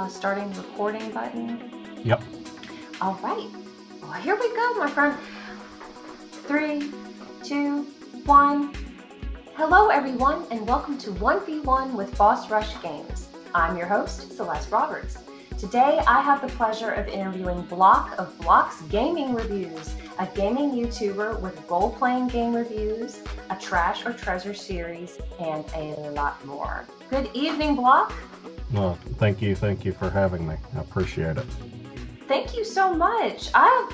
Starting recording button. Yep. All right. Well, here we go, my friend. 3, 2, 1. Hello, everyone, and welcome to 1v1 with Boss Rush Games. I'm your host, Celeste Roberts. Today, I have the pleasure of interviewing Block of Block's Gaming Reviews, a gaming YouTuber with role-playing game reviews, a Trash or Treasure series, and a lot more. Good evening, Block. Well, thank you for having me. I appreciate it. Thank you so much.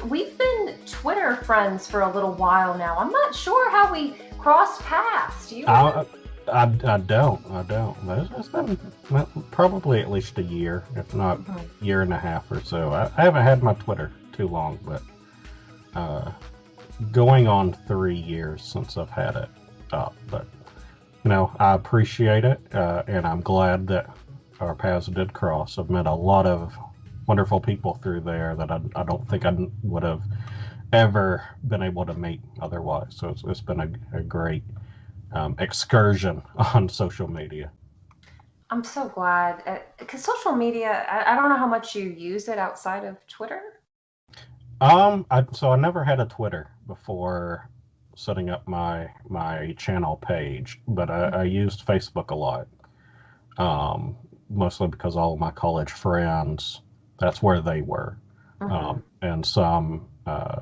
We've been Twitter friends for a little while now. I'm not sure how we crossed paths. Do you? I don't. It's been probably at least a year, if not year and a half or so. I haven't had my Twitter too long, but going on 3 years since I've had it up. But I appreciate it, and I'm glad that our paths did cross. I've met a lot of wonderful people through there that I don't think I would have ever been able to meet otherwise. So it's been a great excursion on social media. I'm so glad, because social media, I don't know how much you use it outside of Twitter. I never had a Twitter before setting up my channel page, but I used Facebook a lot. Mostly because all of my college friends, that's where they were, and some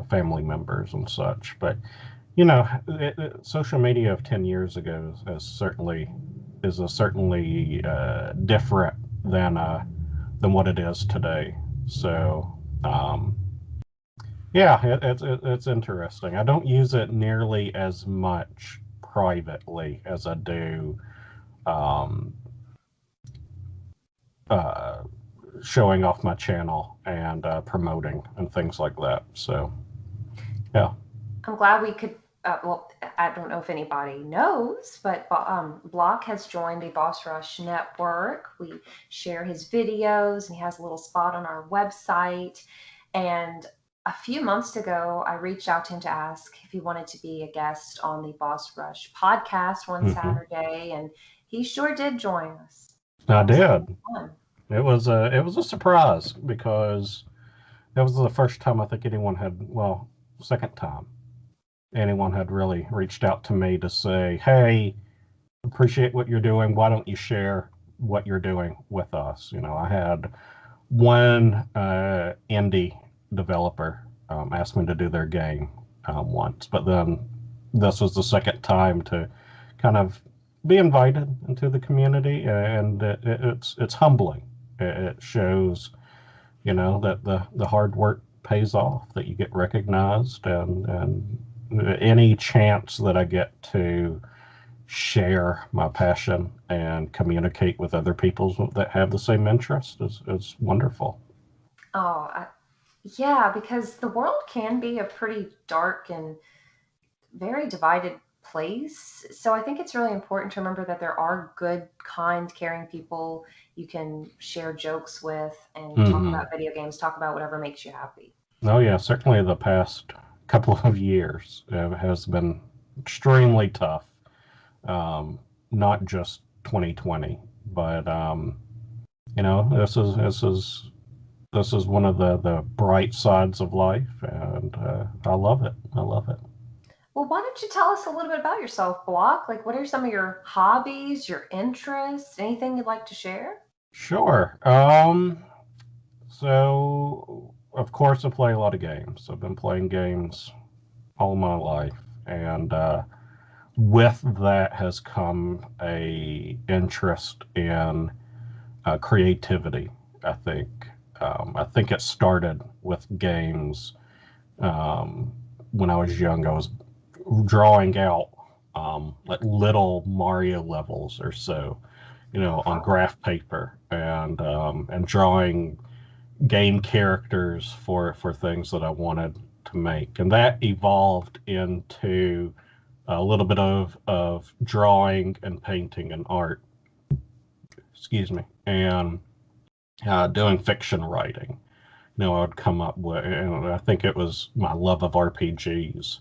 family members and such. But social media of 10 years ago is certainly different than what it is today. So it's interesting. I don't use it nearly as much privately as I do showing off my channel and promoting and things like that. So, yeah. I'm glad we could. Well, I don't know if anybody knows, but Block has joined the Boss Rush network. We share his videos, and he has a little spot on our website. And a few months ago, I reached out to him to ask if he wanted to be a guest on the Boss Rush podcast one Saturday, and he sure did join us. I did. It was a surprise because that was the first time I think second time anyone had really reached out to me to say, hey, appreciate what you're doing. Why don't you share what you're doing with us? I had one indie developer ask me to do their game once, but then this was the second time to kind of be invited into the community, and it's humbling. It shows, that the hard work pays off, that you get recognized, and any chance that I get to share my passion and communicate with other people that have the same interest is wonderful. Yeah, because the world can be a pretty dark and very divided place. So I think it's really important to remember that there are good, kind, caring people you can share jokes with and talk about video games, talk about whatever makes you happy. Oh yeah, certainly the past couple of years has been extremely tough. Not just 2020, but this is one of the bright sides of life, and I love it. Well, why don't you tell us a little bit about yourself, Block? Like, what are some of your hobbies, your interests, anything you'd like to share? Sure. So, of course, I play a lot of games. I've been playing games all my life, and with that has come a interest in creativity, I think. I think it started with games. When I was young, I was drawing out like little Mario levels or so, on graph paper, and drawing game characters for things that I wanted to make, and that evolved into a little bit of drawing and painting and art. Excuse me. And doing fiction writing. I would come up with, and I think it was my love of RPGs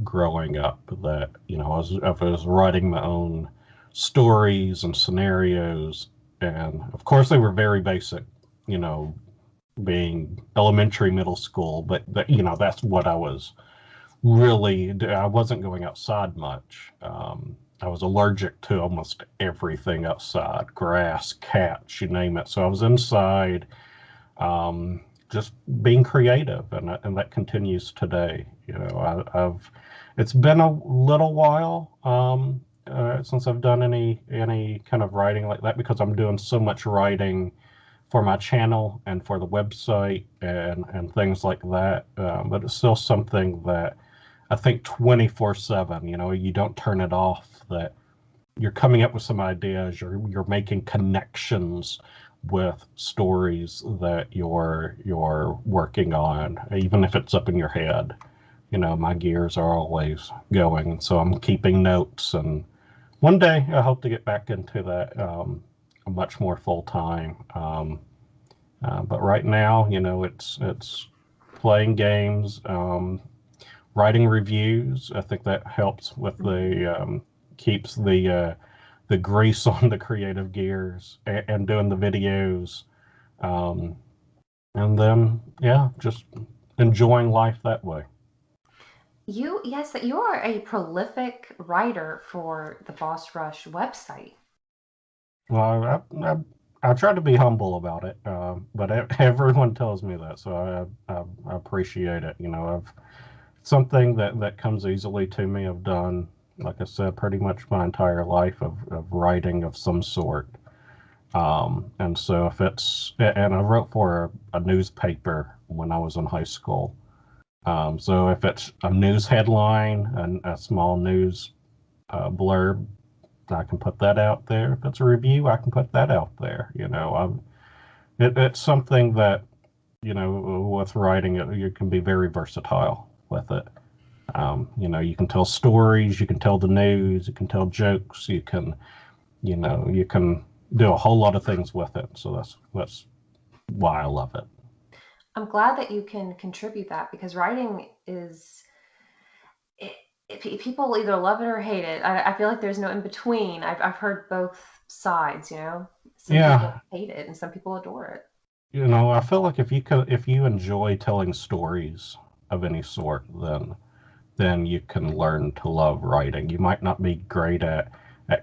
growing up that, I was writing my own stories and scenarios. And of course, they were very basic, you know, being elementary, middle school, but that's what I was really, I wasn't going outside much. I was allergic to almost everything outside, grass, cats, you name it. So I was inside, um, just being creative, and that continues today. It's been a little while since I've done any kind of writing like that because I'm doing so much writing for my channel and for the website and things like that. But it's still something that I think 24/7. You don't turn it off. That you're coming up with some ideas. You're making connections with stories that you're working on, even if it's up in your head. My gears are always going, so I'm keeping notes. And one day I hope to get back into that much more full time. But right now, it's playing games, writing reviews. I think that helps with the keeps the grease on the creative gears, and doing the videos, um, and then yeah, just enjoying life that way. Yes, that you are a prolific writer for the Boss Rush website. Well, I try to be humble about it, but everyone tells me that, so I appreciate it. I've something that comes easily to me. I've done, like I said, pretty much my entire life of writing of some sort. And so and I wrote for a newspaper when I was in high school. So if it's a news headline and a small news blurb, I can put that out there. If it's a review, I can put that out there. It's something that, with writing, you can be very versatile with it. You can tell stories, you can tell the news, you can tell jokes, you can do a whole lot of things with it. So that's why I love it. I'm glad that you can contribute that because writing is it, people either love it or hate it. I feel like there's no in between. I've heard both sides. Some people Yeah, hate it and some people adore it. I feel like if you enjoy telling stories of any sort, then you can learn to love writing. You might not be great at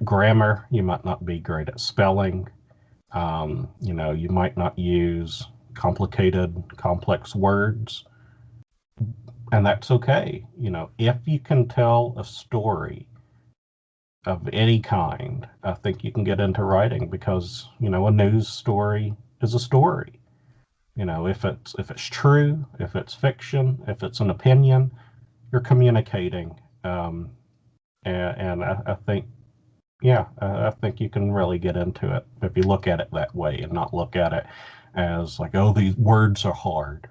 grammar. You might not be great at spelling. You might not use complicated, complex words, and that's okay. If you can tell a story of any kind, I think you can get into writing because, a news story is a story. If it's true, if it's fiction, if it's an opinion, you're communicating. And I think, yeah, I think you can really get into it if you look at it that way and not look at it as like, oh, these words are hard.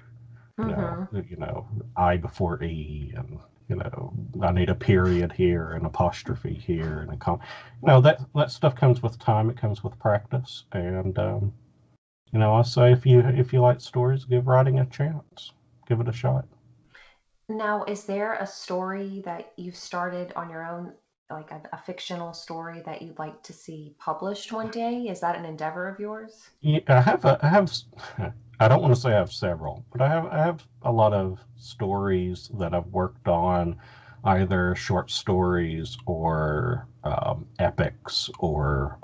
You know, Hmm. you know, I before E, and I need a period here, an apostrophe here, and a comma. That stuff comes with time. It comes with practice, and I say if you like stories, give writing a chance, give it a shot. Now, is there a story that you've started on your own, like a fictional story that you'd like to see published one day? Is that an endeavor of yours? Yeah, I have, I don't want to say I have several, but I have a lot of stories that I've worked on, either short stories or epics or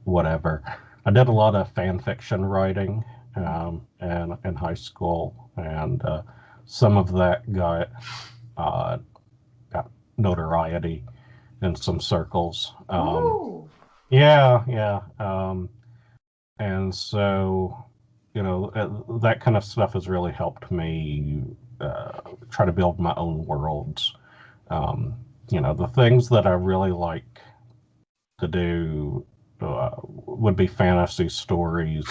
whatever. I did a lot of fan fiction writing, and in high school, and some of that uh, got notoriety in some circles. Ooh. Yeah, yeah. And so, that kind of stuff has really helped me try to build my own worlds. The things that I really like to do would be fantasy stories,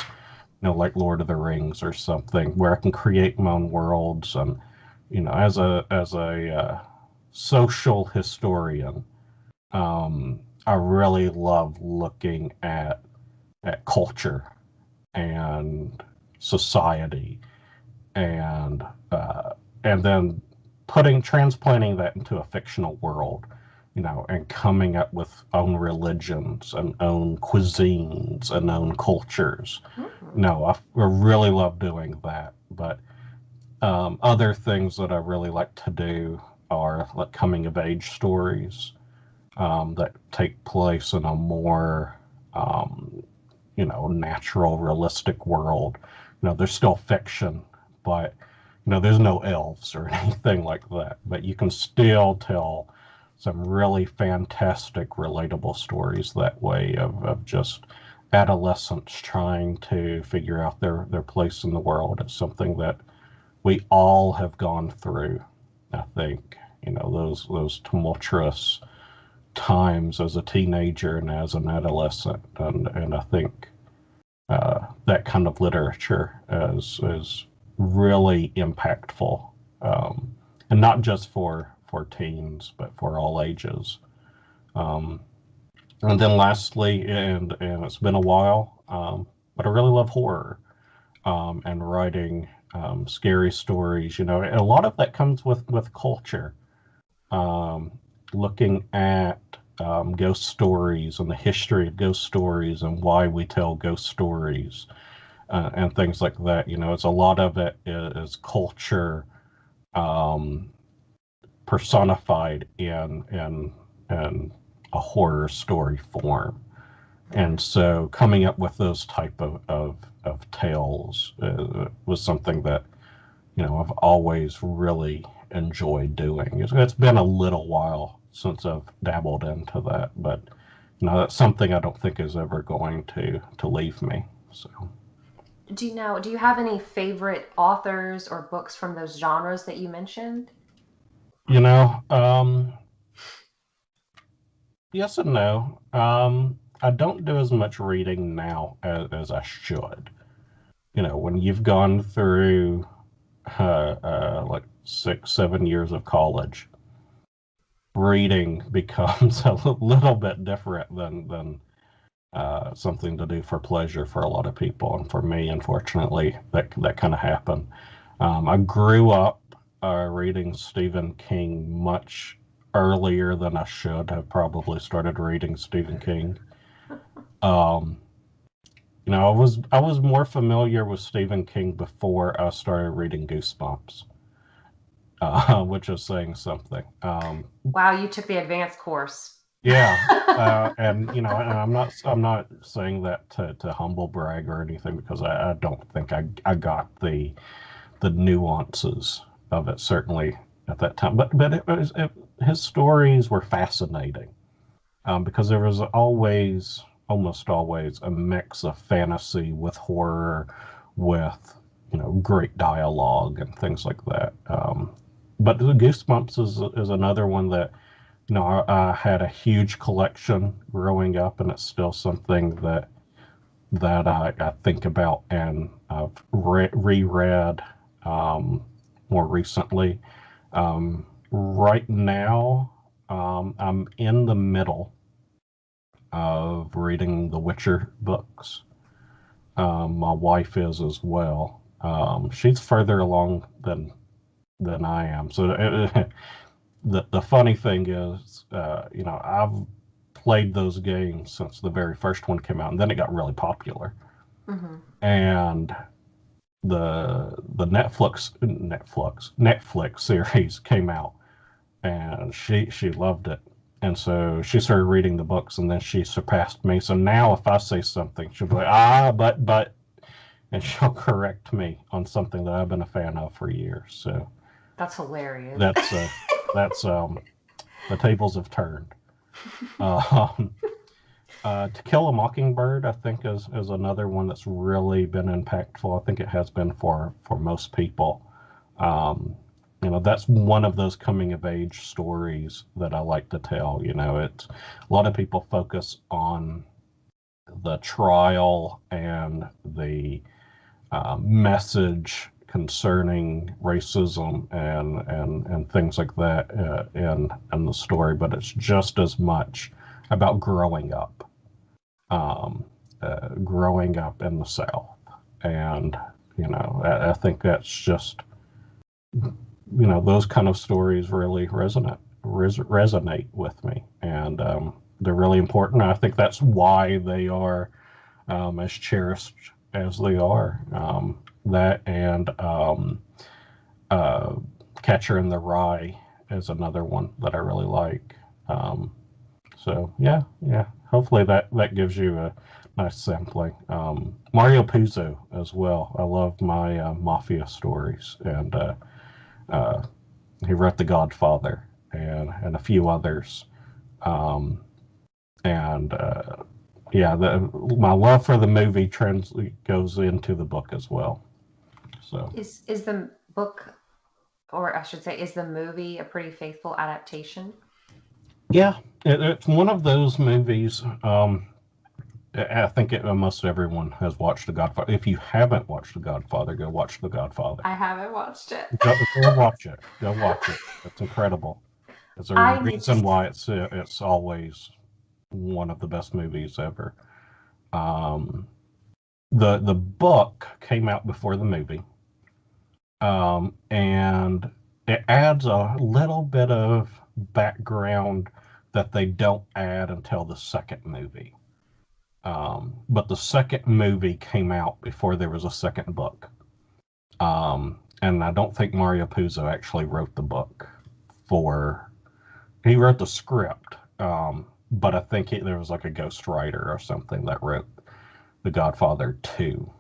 like Lord of the Rings or something, where I can create my own worlds. And as a social historian, I really love looking at culture and society, and then transplanting that into a fictional world, and coming up with own religions and own cuisines and own cultures. Mm-hmm. No, I really love doing that. But other things that I really like to do are like coming of age stories that take place in a more natural, realistic world. There's still fiction, but there's no elves or anything like that. But you can still tell some really fantastic, relatable stories that way of just adolescents trying to figure out their place in the world. It's something that we all have gone through, I think. Those tumultuous times as a teenager and as an adolescent, and I think that kind of literature is really impactful, and not just for teens, but for all ages. Um, and then lastly, and it's been a while, but I really love horror, and writing scary stories. And a lot of that comes with culture. Um, Looking at ghost stories and the history of ghost stories and why we tell ghost stories, and things like that. It's a lot of it is culture um, personified in a horror story form. And so coming up with those type of tales was something that, I've always really enjoyed doing. It's been a little while since I've dabbled into that, but that's something I don't think is ever going to leave me. So, Do you have any favorite authors or books from those genres that you mentioned? you know, um, yes and no. I don't do as much reading now as I should. When you've gone through like 6, 7 years of college, reading becomes a little bit different than something to do for pleasure for a lot of people. And for me, unfortunately, that kind of happened. I grew up reading Stephen King much earlier than I should have probably started reading Stephen King. Um, I was more familiar with Stephen King before I started reading Goosebumps, which is saying something. Wow, you took the advanced course. Yeah, and and I'm not saying that to humble brag or anything, because I don't think I got the nuances of it, certainly at that time. But his stories were fascinating, because there was almost always a mix of fantasy with horror, with great dialogue and things like that. But the Goosebumps is another one that I had a huge collection growing up, and it's still something that I think about, and I've reread more recently. Right now, I'm in the middle of reading the Witcher books. My wife is as well. She's further along than I am. So the funny thing is, I've played those games since the very first one came out, and then it got really popular. Mm-hmm. And the Netflix series came out, and she loved it, and so she started reading the books, and then she surpassed me. So now if I say something, she'll be like, but, and she'll correct me on something that I've been a fan of for years. So That's hilarious. that's the tables have turned. Um, To Kill a Mockingbird, I think, is another one that's really been impactful. I think it has been for most people. That's one of those coming of age stories that I like to tell. It's a lot of people focus on the trial and the message concerning racism and things like that in the story, but it's just as much about growing up in the South. And, I think that's just, those kind of stories really resonate with me. And they're really important. I think that's why they are as cherished as they are. That and Catcher in the Rye is another one that I really like. So yeah. Hopefully that gives you a nice sampling. Mario Puzo as well. I love my mafia stories, and he wrote The Godfather and a few others. Um, and yeah, my love for the movie goes into the book as well. So Is the book, or I should say, is the movie a pretty faithful adaptation? yeah, it's one of those movies. I think almost everyone has watched The Godfather. If you haven't watched The Godfather, go watch The Godfather. I haven't watched it. Go watch it. Go watch it. It's incredible. There's a I need to. reason why it's always one of the best movies ever. The book came out before the movie, and it adds a little bit of background that they don't add until the second movie. But the second movie came out before there was a second book. And I don't think Mario Puzo actually wrote the book. He wrote the script, but I think there was like a ghostwriter or something that wrote The Godfather 2.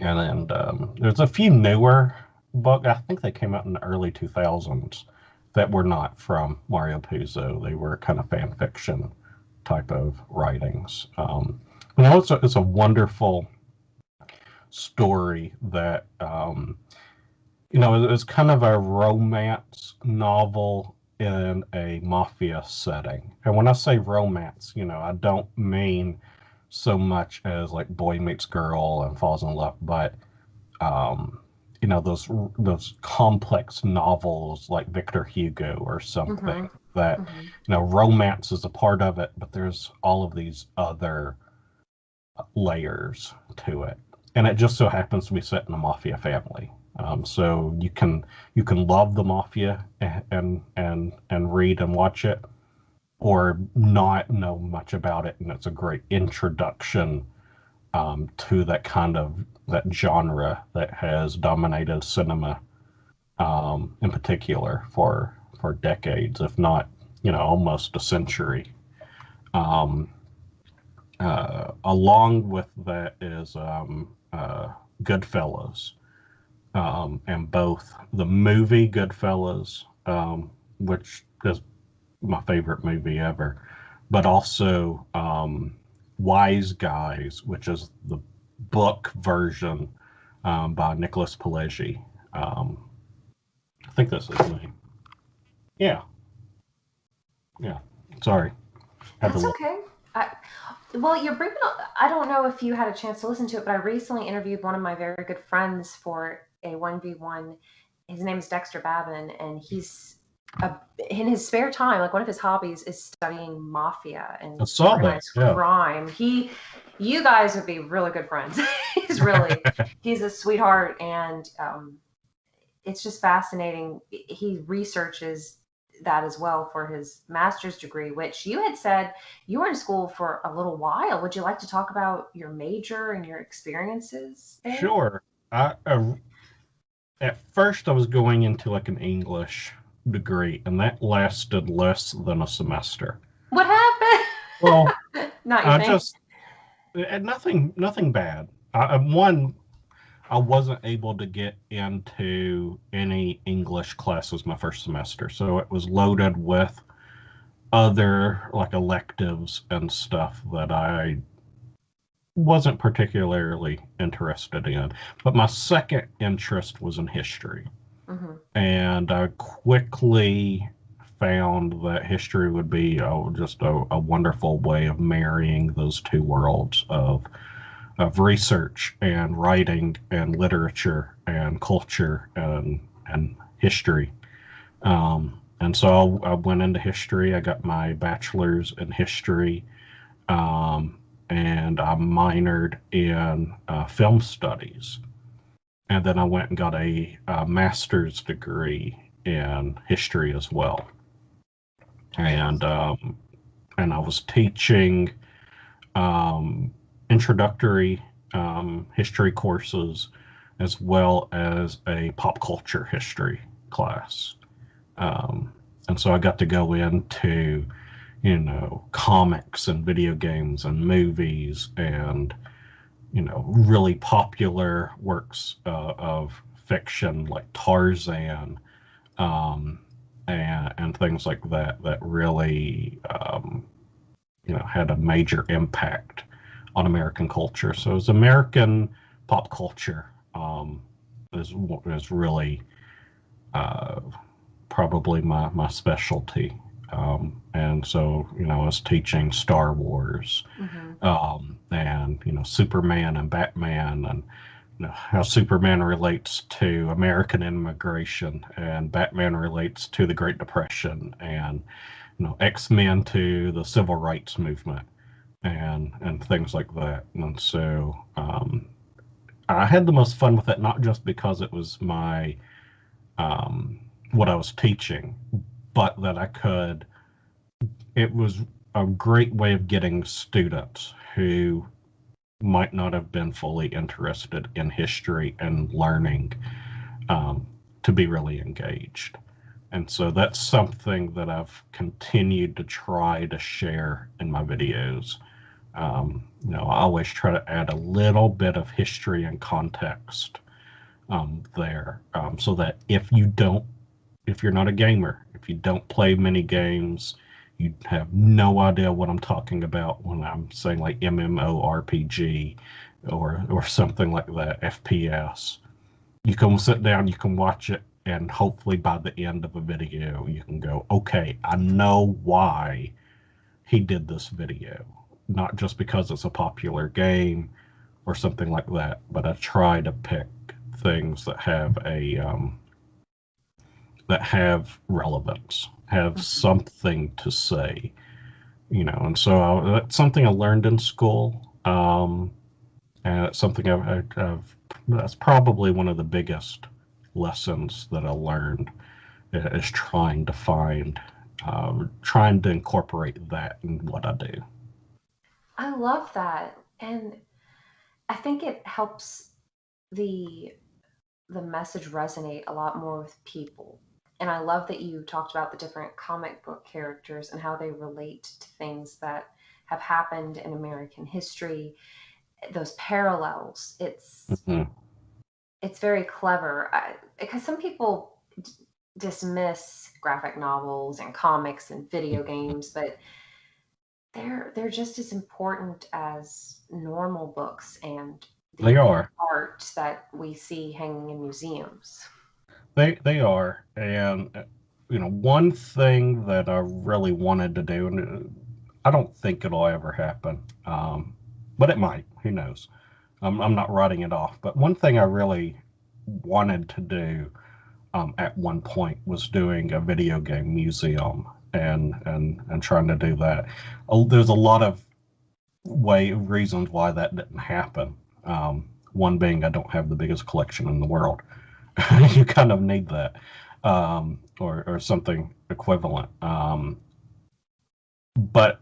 And then there's a few newer books. I think they came out in the early 2000s that were not from Mario Puzo. They were kind of fan fiction type of writings. It's a wonderful story that, it's kind of a romance novel in a mafia setting. And when I say romance, I don't mean so much as like boy meets girl and falls in love, but those complex novels like Victor Hugo or something that romance is a part of it, but there's all of these other layers to it, and it just so happens to be set in a mafia family. So you can love the mafia and read and watch it, or not know much about it, and it's a great introduction to that genre that has dominated cinema, in particular for decades, if not almost a century. Along with that is Goodfellas, and both the movie Goodfellas, which is my favorite movie ever, but also Wise Guys, which is the book version by Nicholas Pileggi. I think that's his name. Yeah. Sorry. That's okay. Well, you're bringing up, I don't know if you had a chance to listen to it, but I recently interviewed one of my very good friends for a 1v1. His name is Dexter Babin, and in his spare time, like one of his hobbies is studying mafia and organized crime. You guys would be really good friends. He's a sweetheart, and it's just fascinating. He researches that as well for his master's degree, which you had said you were in school for a little while. Would you like to talk about your major and your experiences there? Sure. At first I was going into like an English degree, and that lasted less than a semester. What happened? Well, not your thing. Nothing bad. I wasn't able to get into any English classes my first semester, so it was loaded with other like electives and stuff that I wasn't particularly interested in. But my second interest was in history. And I quickly found that history would be just a wonderful way of marrying those two worlds of research and writing and literature and culture and history. And so I went into history. I got my bachelor's in history, and I minored in film studies. And then I went and got a master's degree in history as well. And I was teaching introductory history courses as well as a pop culture history class. And so I got to go into, comics and video games and movies and, really popular works of fiction like Tarzan, and things like that that really, had a major impact on American culture. So as American pop culture is really probably my specialty. And so, I was teaching Star Wars, and, Superman and Batman, and, how Superman relates to American immigration and Batman relates to the Great Depression, and, X-Men to the Civil Rights Movement, and things like that. And so I had the most fun with it, not just because it was my what I was teaching, but that it was a great way of getting students who might not have been fully interested in history and learning to be really engaged. And so that's something that I've continued to try to share in my videos. I always try to add a little bit of history and context there, so that if you're not a gamer, if you don't play many games, you have no idea what I'm talking about when I'm saying like MMORPG or something like that, FPS. You can sit down, you can watch it, and hopefully by the end of a video, you can go, okay, I know why he did this video. Not just because it's a popular game or something like that, but I try to pick things that have relevance, have something to say, and so that's something I learned in school, and it's something that's probably one of the biggest lessons that I learned, is trying to incorporate that in what I do. I love that. And I think it helps the message resonate a lot more with people. And I love that you talked about the different comic book characters and how they relate to things that have happened in American history. Those parallels. Mm-hmm. It's very clever, because some people dismiss graphic novels and comics and video games, but they're just as important as normal books and They the are. art that we see hanging in museums. They are, and one thing that I really wanted to do, and I don't think it'll ever happen, but it might. Who knows? I'm not writing it off. But one thing I really wanted to do at one point was doing a video game museum, and trying to do that. There's a lot of reasons why that didn't happen. One being I don't have the biggest collection in the world. You kind of need that, or something equivalent. But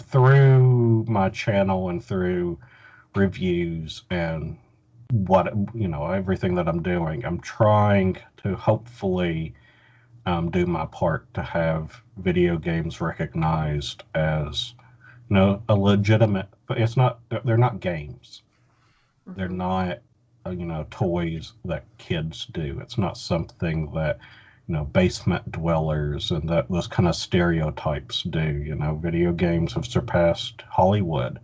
through my channel and through reviews and everything that I'm doing, I'm trying to hopefully do my part to have video games recognized as a legitimate. But they're not games. They're not toys that kids do. It's not something that basement dwellers and those kind of stereotypes do. Video games have surpassed Hollywood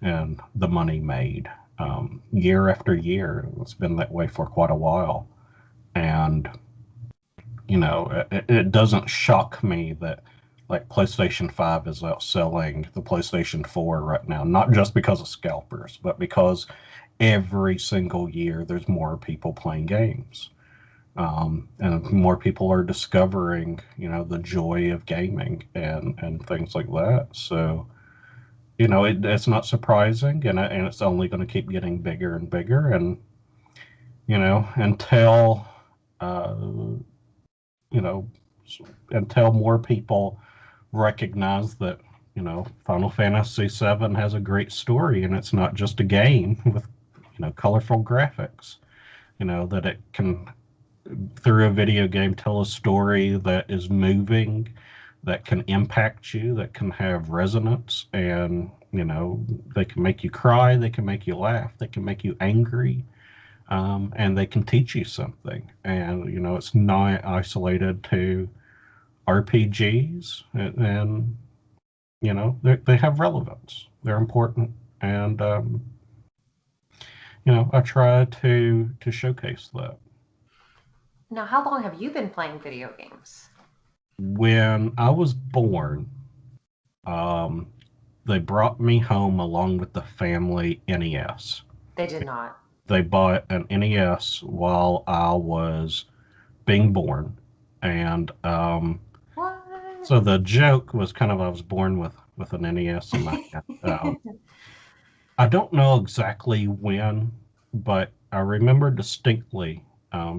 and the money made, year after year. It's been that way for quite a while, and it doesn't shock me that like PlayStation 5 is outselling the PlayStation 4 right now, not just because of scalpers, but because every single year there's more people playing games, and more people are discovering the joy of gaming and things like that. So it's not surprising, and it's only going to keep getting bigger and bigger, and until uh, you know until more people recognize that Final Fantasy VII has a great story, and it's not just a game with colorful graphics. That it can, through a video game, tell a story that is moving, that can impact you, that can have resonance, and they can make you cry, they can make you laugh, they can make you angry, and they can teach you something. And it's not isolated to RPGs, and they have relevance. They're important, and I try to showcase that. Now, how long have you been playing video games? When I was born, um, they brought me home along with the family NES. They did not. They bought an NES while I was being born, and What? so the joke was kind of I was born with an NES in my hand. I don't know exactly when, but I remember distinctly,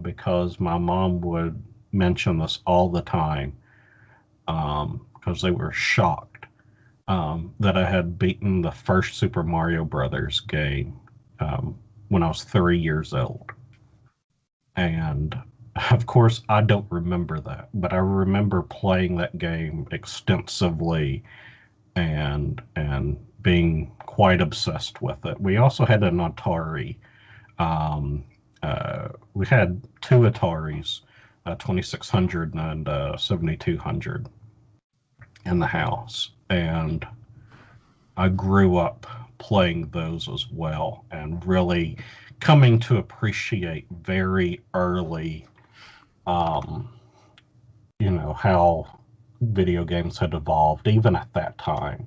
because my mom would mention this all the time, because they were shocked, that I had beaten the first Super Mario Brothers game, when I was 3 years old. And of course, I don't remember that, but I remember playing that game extensively, and being quite obsessed with it. We also had an Atari. Um, we had two Ataris, 2600 and 7200 in the house, and I grew up playing those as well, and really coming to appreciate very early, um, how video games had evolved, even at that time,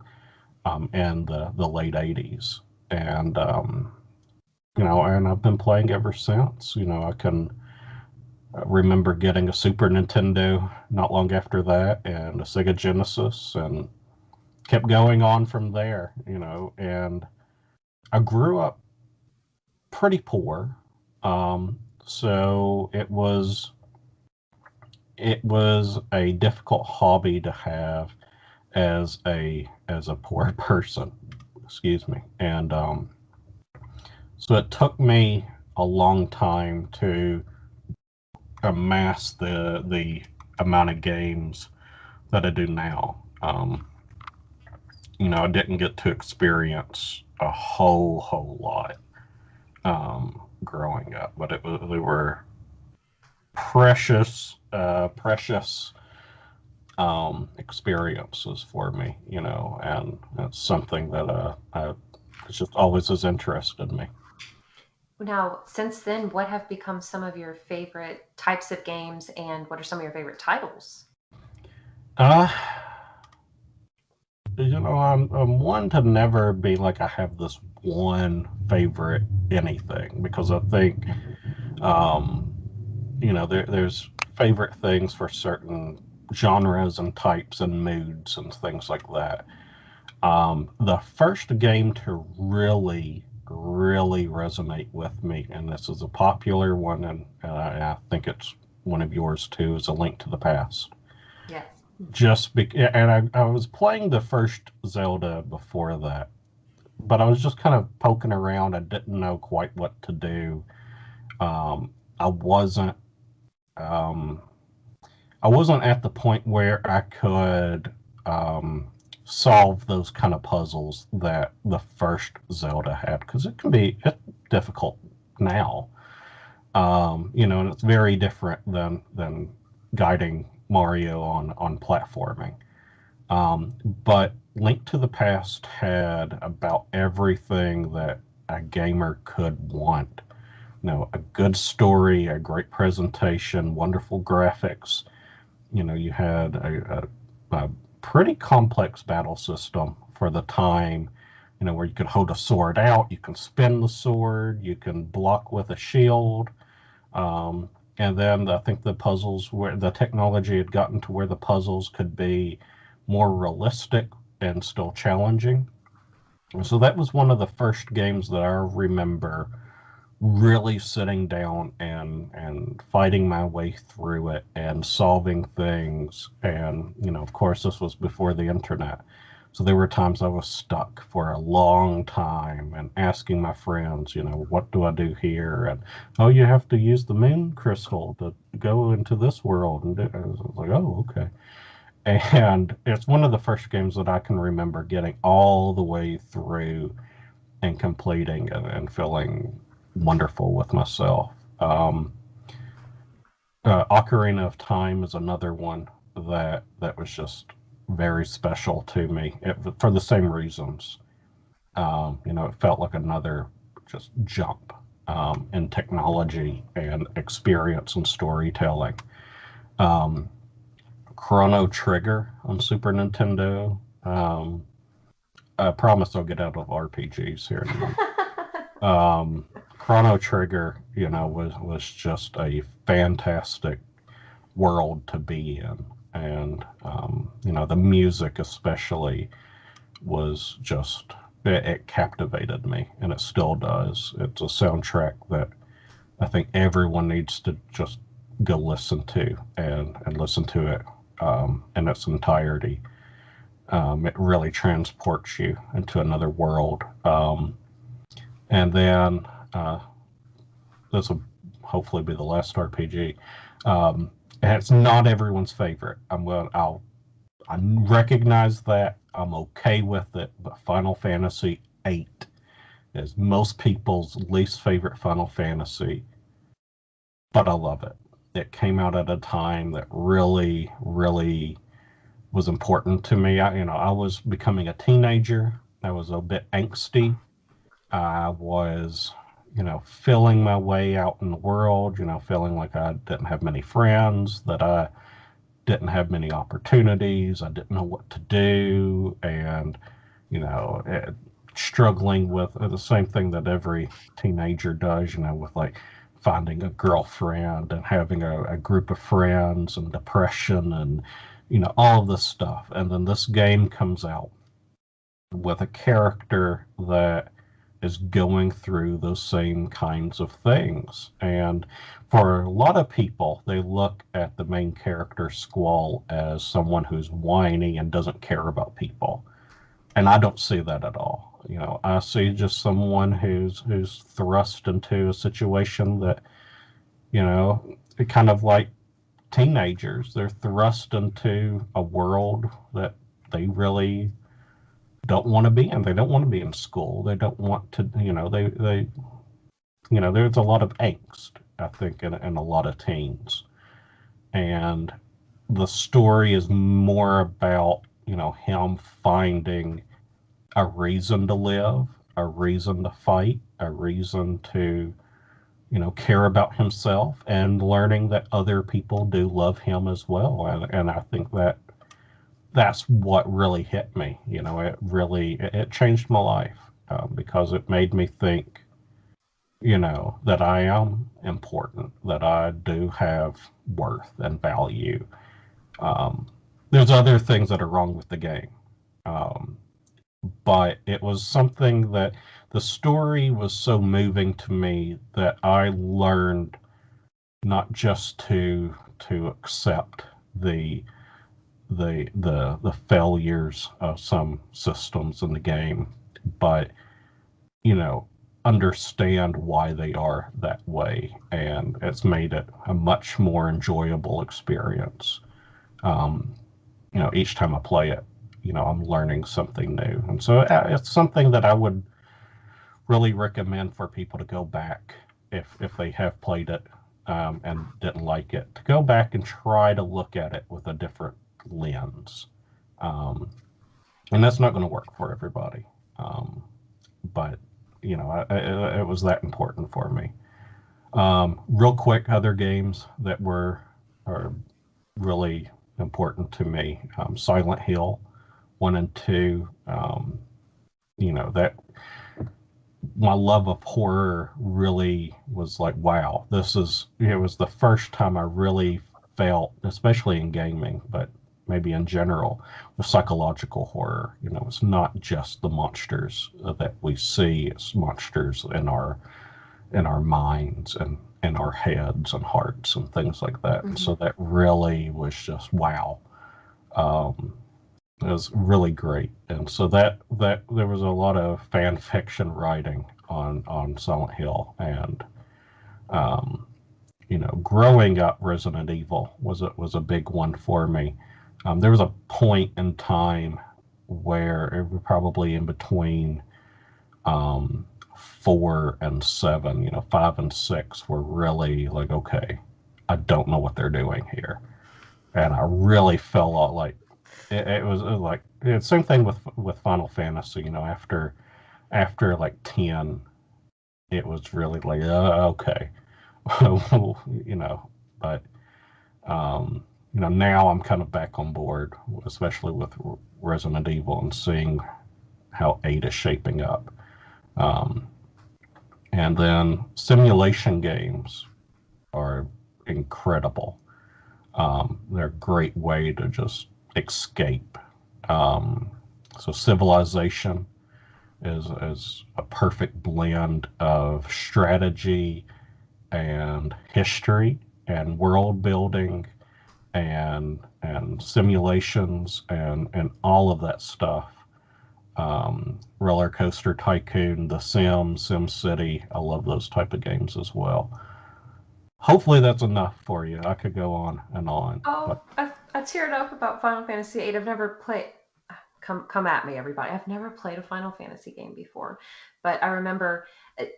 in the late 80s. And, and I've been playing ever since. I can remember getting a Super Nintendo not long after that, and a Sega Genesis, and kept going on from there, and I grew up pretty poor. So it was a difficult hobby to have as a poor person. Excuse me. And so it took me a long time to amass the amount of games that I do now. I didn't get to experience a whole lot, growing up, but they were precious experiences for me, and it's something that it's just always has interested me. Now, since then, what have become some of your favorite types of games, and what are some of your favorite titles? Uh, I'm one to never be like I have this one favorite anything, because I think, um, there's favorite things for certain genres and types and moods and things like that. The first game to really resonate with me, and this is a popular one, and I think it's one of yours too, is A Link to the Past. Yes. And I was playing the first Zelda before that, but I was just kind of poking around. I didn't know quite what to do. I wasn't um, I wasn't at the point where I could, solve those kind of puzzles that the first Zelda had, because it's difficult now. And it's very different than guiding Mario on platforming. But Link to the Past had about everything that a gamer could want. A good story, a great presentation, wonderful graphics. You had a pretty complex battle system for the time, where you could hold a sword out, you can spin the sword, you can block with a shield. And then I think the puzzles, where the technology had gotten to where the puzzles could be more realistic and still challenging. So that was one of the first games that I remember really sitting down and fighting my way through it and solving things. And, of course, this was before the internet. So there were times I was stuck for a long time and asking my friends, what do I do here? And, oh, you have to use the moon crystal to go into this world. And I was like, oh, okay. And it's one of the first games that I can remember getting all the way through and completing and feeling wonderful with myself. Ocarina of Time is another one that was just very special to me for the same reasons. It felt like another just jump in technology and experience and storytelling. Um, Chrono Trigger on Super Nintendo. I promise I'll get out of RPGs here in a minute. Chrono Trigger, was just a fantastic world to be in, and the music especially was just it captivated me, and it still does. It's a soundtrack that I think everyone needs to just go listen to and listen to it in its entirety. It really transports you into another world. And then this will hopefully be the last RPG. And it's not everyone's favorite. I recognize that. I'm okay with it. But Final Fantasy VIII is most people's least favorite Final Fantasy. But I love it. It came out at a time that really, really was important to me. I was becoming a teenager. I was a bit angsty. I was, feeling my way out in the world, feeling like I didn't have many friends, that I didn't have many opportunities, I didn't know what to do, and, struggling with the same thing that every teenager does, with like finding a girlfriend and having a group of friends and depression and, all of this stuff. And then this game comes out with a character that is going through those same kinds of things. And for a lot of people, they look at the main character, Squall, as someone who's whiny and doesn't care about people. And I don't see that at all. I see just someone who's thrust into a situation that, kind of like teenagers, they're thrust into a world that they really don't want to be in. They don't want to be in school. They don't want to, there's a lot of angst, I think, in a lot of teens. And the story is more about, him finding a reason to live, a reason to fight, a reason to, care about himself, and learning that other people do love him as well. And I think that's what really hit me. It changed my life because it made me think, that I am important, that I do have worth and value. Um, there's other things that are wrong with the game. Um, but it was something that the story was so moving to me that I learned not just to accept the failures of some systems in the game, but you know understand why they are that way, and it's made it a much more enjoyable experience. Um, each time I play it, I'm learning something new, and so it's something that I would really recommend for people to go back if they have played it and didn't like it, to go back and try to look at it with a different lens. Um, and that's not going to work for everybody. But it was that important for me. Real quick, other games that are really important to me: Silent Hill 1 and 2. That my love of horror really was like, wow, it was the first time I really felt, especially in gaming, but maybe in general with psychological horror. You know, it's not just the monsters that we see; it's monsters in our minds and in our heads and hearts and things like that. And so that really was just wow. Um, it was really great. And so that there was a lot of fan fiction writing on Silent Hill, and um, you know, growing up, Resident Evil was a big one for me. There was a point in time where it was probably in between um, 4 and 7, you know, 5 and 6 were really like, okay, I don't know what they're doing here, and I really felt like it was like same thing with Final Fantasy. You know, after like 10, it was really like, okay, you know, but um, you know, now I'm kind of back on board, especially with Resident Evil and seeing how 8 is shaping up. Um, and then simulation games are incredible. They're a great way to just escape. Um, so Civilization is a perfect blend of strategy and history and world building and simulations and all of that stuff. Roller Coaster Tycoon, The Sims, Sim City. I love those type of games as well. Hopefully that's enough for you. I could go on and on. Oh, I teared up about Final Fantasy VIII. I've never played. Come at me, everybody. I've never played a Final Fantasy game before, but I remember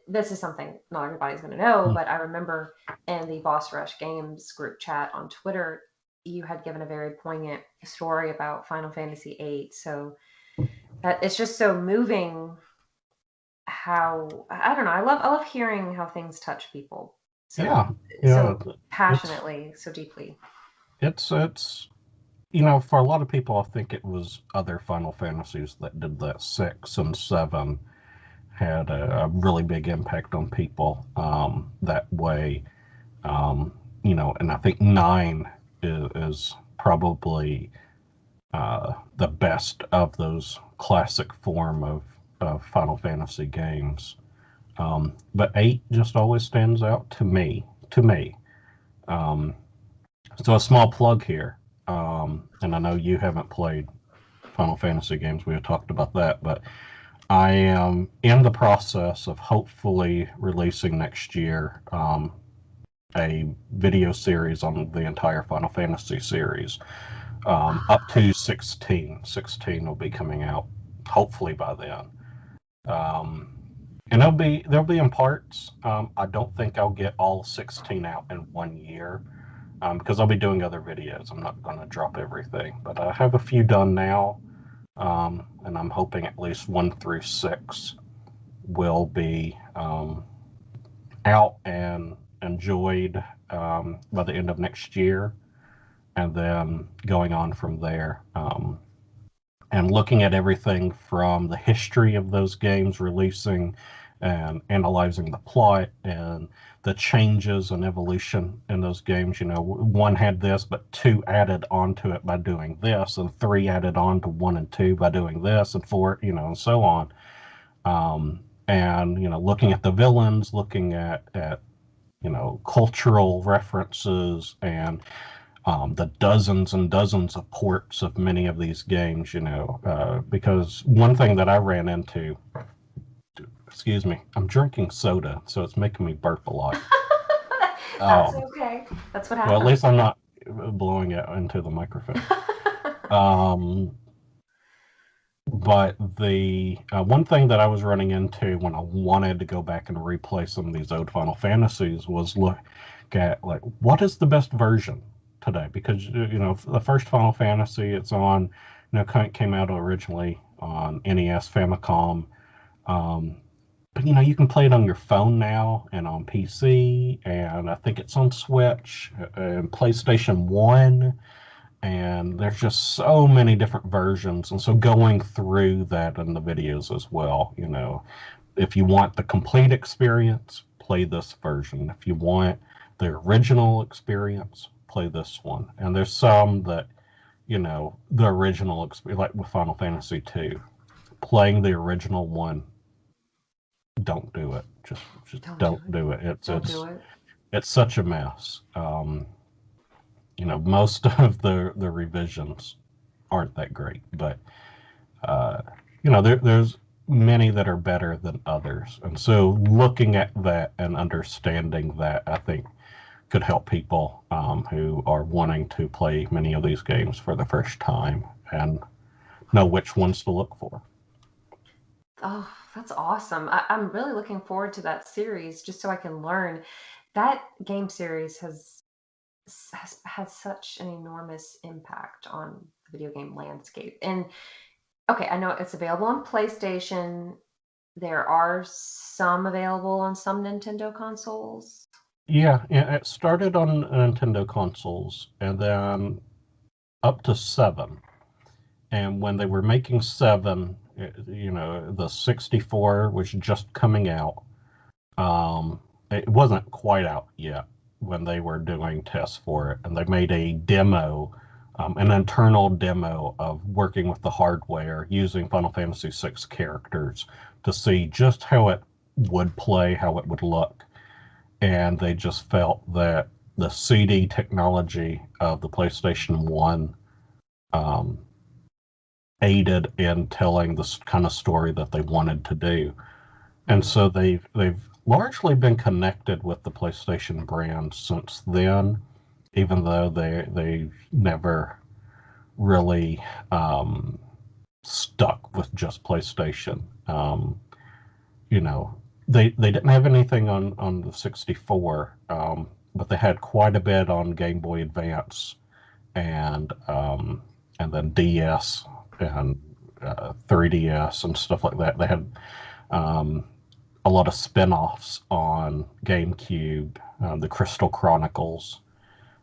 this is something not everybody's going to know. But I remember in the Boss Rush Games group chat on Twitter, you had given a very poignant story about Final Fantasy VIII. So that it's just so moving. How I don't know. I love hearing how things touch people. Yeah, So yeah, passionately, so deeply. it's you know, for a lot of people, I think it was other Final Fantasies that did that. 6 and 7 had a really big impact on people that way. You know, and I think 9 is probably the best of those classic form of Final Fantasy games. But 8 just always stands out to me. To me. Um, so a small plug here. And I know you haven't played Final Fantasy games. We have talked about that, but I am in the process of hopefully releasing next year a video series on the entire Final Fantasy series, up to 16. 16 will be coming out hopefully by then. And they'll be in parts. I don't think I'll get all 16 out in 1 year. Because I'll be doing other videos. I'm not going to drop everything, but I have a few done now, and I'm hoping at least 1 through 6 will be out and enjoyed by the end of next year, and then going on from there. And looking at everything from the history of those games releasing and analyzing the plot and the changes and evolution in those games. You know, 1 had this, but 2 added onto it by doing this, and 3 added on to 1 and 2 by doing this, and 4, you know, and so on. And, you know, looking at the villains, looking at you know, cultural references and the dozens and dozens of ports of many of these games, you know, because one thing that I ran into, excuse me, I'm drinking soda, so it's making me burp a lot. That's okay. That's what happens. Well, at least I'm not blowing it into the microphone. But the one thing that I was running into when I wanted to go back and replay some of these old Final Fantasies was look at like what is the best version today, because you know the first Final Fantasy, it's on, you know, came out originally on NES Famicom, but you know you can play it on your phone now and on PC, and I think it's on Switch and PlayStation 1, and there's just so many different versions. And so going through that in the videos as well, you know, if you want the complete experience, play this version. If you want the original experience, play this one. And there's some that the original experience, like with Final Fantasy 2, playing the original one, don't do it. Just don't do it. Don't do it. It's such a mess. Most of the revisions aren't that great, but there's many that are better than others, and so looking at that and understanding that, I think, could help people who are wanting to play many of these games for the first time and know which ones to look for. Oh, that's awesome. I'm really looking forward to that series just so I can learn. That game series has had such an enormous impact on the video game landscape. And okay, I know it's available on PlayStation. There are some available on some Nintendo consoles. Yeah, it started on Nintendo consoles and then up to 7. And when they were making 7, the 64 was just coming out. It wasn't quite out yet when they were doing tests for it, and they made a demo, an internal demo of working with the hardware using Final Fantasy VI characters to see just how it would play, how it would look. And they just felt that the CD technology of the PlayStation 1 aided in telling this kind of story that they wanted to do. And so they've largely been connected with the PlayStation brand since then, even though they never really stuck with just PlayStation. They didn't have anything on the 64, but they had quite a bit on Game Boy Advance and then DS and 3DS and stuff like that. They had a lot of spin-offs on GameCube, the Crystal Chronicles,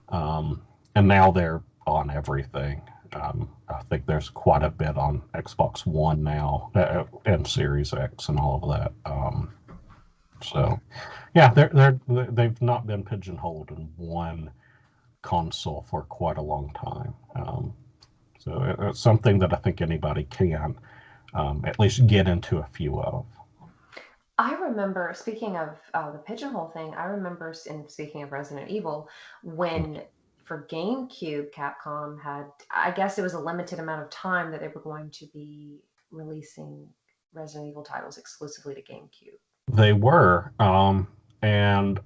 and now they're on everything. I think there's quite a bit on Xbox One now, and Series X and all of that. So, yeah, they've not been pigeonholed in one console for quite a long time. So it's something that I think anybody can at least get into a few of. I remember, speaking of the pigeonhole thing, I remember, in speaking of Resident Evil, when for GameCube, Capcom had, I guess it was a limited amount of time that they were going to be releasing Resident Evil titles exclusively to GameCube. They were, and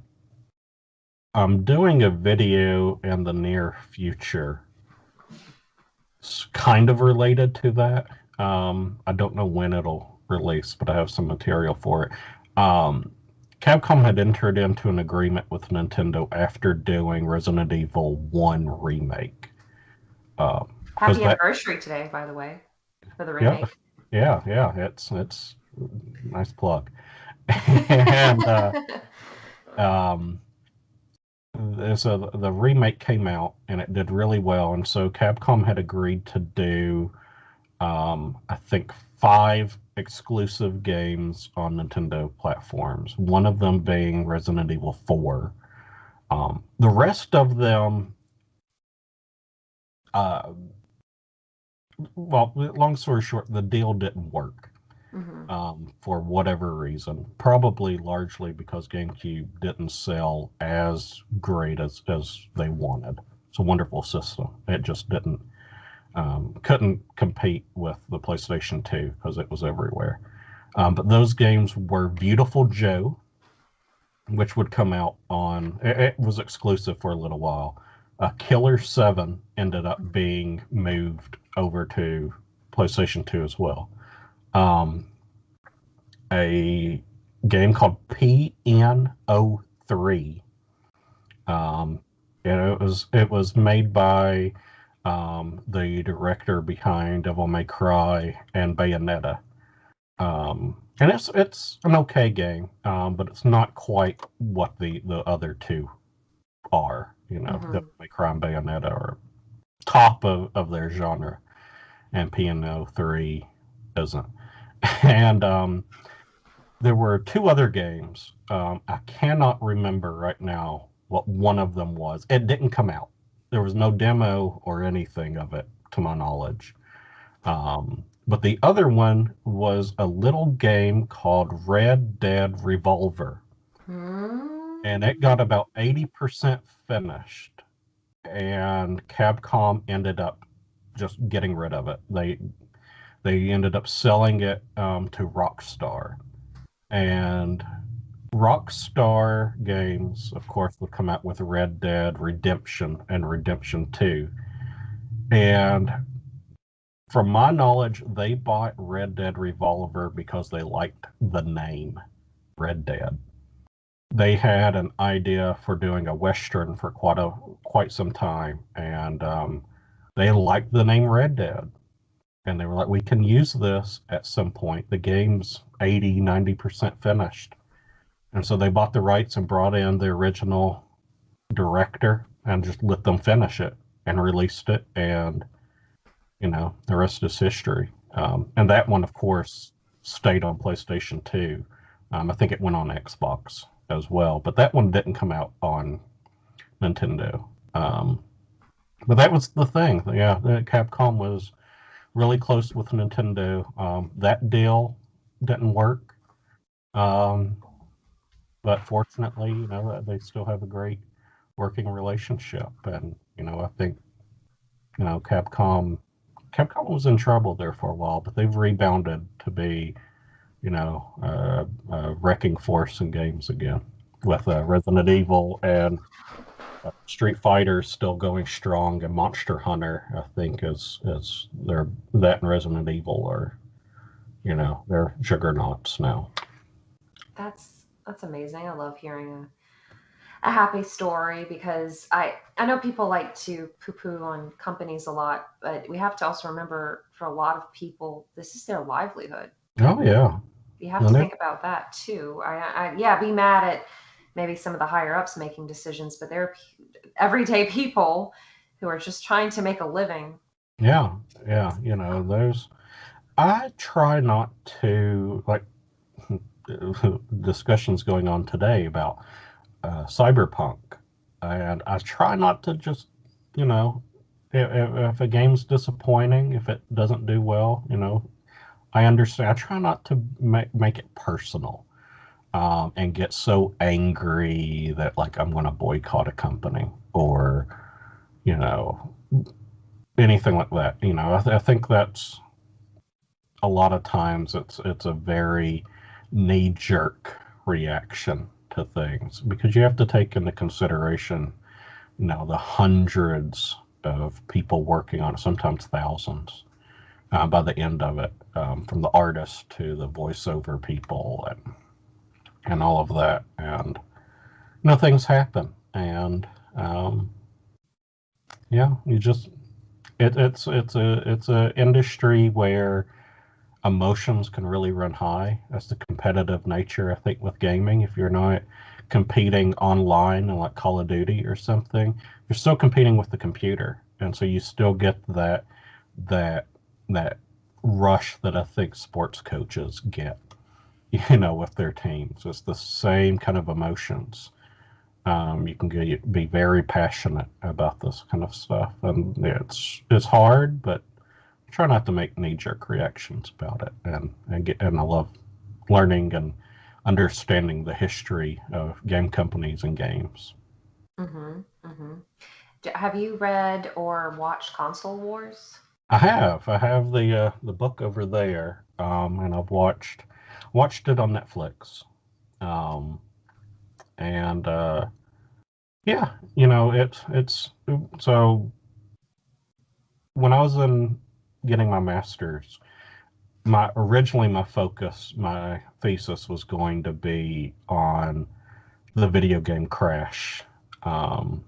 I'm doing a video in the near future. It's kind of related to that. I don't know when it'll release, but I have some material for it. Capcom had entered into an agreement with Nintendo after doing Resident Evil 1 remake. Happy anniversary today, by the way, for the remake. Yeah, it's nice plug. And so the remake came out and it did really well, and so Capcom had agreed to do I think 5 exclusive games on Nintendo platforms, one of them being Resident Evil 4. The rest of them, well, long story short, the deal didn't work. For whatever reason, probably largely because GameCube didn't sell as great as they wanted. It's a wonderful system. It just couldn't compete with the PlayStation 2 because it was everywhere. But those games were Beautiful Joe, which would come out on, it was exclusive for a little while. Killer 7 ended up being moved over to PlayStation 2 as well. A game called PN03. It was made by the director behind Devil May Cry and Bayonetta. And it's an okay game, but it's not quite what the other two are. Devil May Cry and Bayonetta are top of their genre, and PN03 isn't. And there were 2 other games. I cannot remember right now what one of them was. It didn't come out. There was no demo or anything of it to my knowledge. But the other one was a little game called Red Dead Revolver. And it got about 80% finished. And Capcom ended up just getting rid of it. They ended up selling it to Rockstar. And Rockstar Games, of course, would come out with Red Dead Redemption and Redemption 2. And from my knowledge, they bought Red Dead Revolver because they liked the name Red Dead. They had an idea for doing a Western for quite some time, and they liked the name Red Dead. And they were like, we can use this at some point. The game's 80, 90% finished. And so they bought the rights and brought in the original director and just let them finish it and released it. And, the rest is history. And that one, of course, stayed on PlayStation 2. I think it went on Xbox as well. But that one didn't come out on Nintendo. But that was the thing. Yeah, Capcom was really close with Nintendo. That deal didn't work. But fortunately, they still have a great working relationship. And, I think, Capcom was in trouble there for a while, but they've rebounded to be, a wrecking force in games again with Resident Evil and Street Fighter still going strong, and Monster Hunter, I think, is that and Resident Evil are, they're juggernauts now. That's amazing. I love hearing a happy story because I know people like to poo-poo on companies a lot, but we have to also remember for a lot of people, this is their livelihood. Oh yeah. You have to think about that too. Yeah, be mad at maybe some of the higher ups making decisions, but they're everyday people who are just trying to make a living. Yeah. I try not to, like, discussions going on today about Cyberpunk, and I try not to just, if a game's disappointing, if it doesn't do well, I understand. I try not to make it personal, and get so angry that, like, I'm going to boycott a company or, anything like that. I think that's a lot of times it's a very knee-jerk reaction to things, because you have to take into consideration, the hundreds of people working on it, sometimes thousands, by the end of it, from the artist to the voiceover people and all of that. And, things happen. And, you just, it's a industry where emotions can really run high. That's the competitive nature, I think, with gaming. If you're not competing online in, like, Call of Duty or something, you're still competing with the computer. And so you still get that rush that I think sports coaches get, with their teams. It's the same kind of emotions. You can be very passionate about this kind of stuff. And it's hard, but try not to make knee-jerk reactions about it, and I love learning and understanding the history of game companies and games. Have you read or watched Console Wars? I have the book over there, and I've watched it on Netflix, and yeah, it's so when I was getting my master's, my focus, my thesis was going to be on the video game crash, and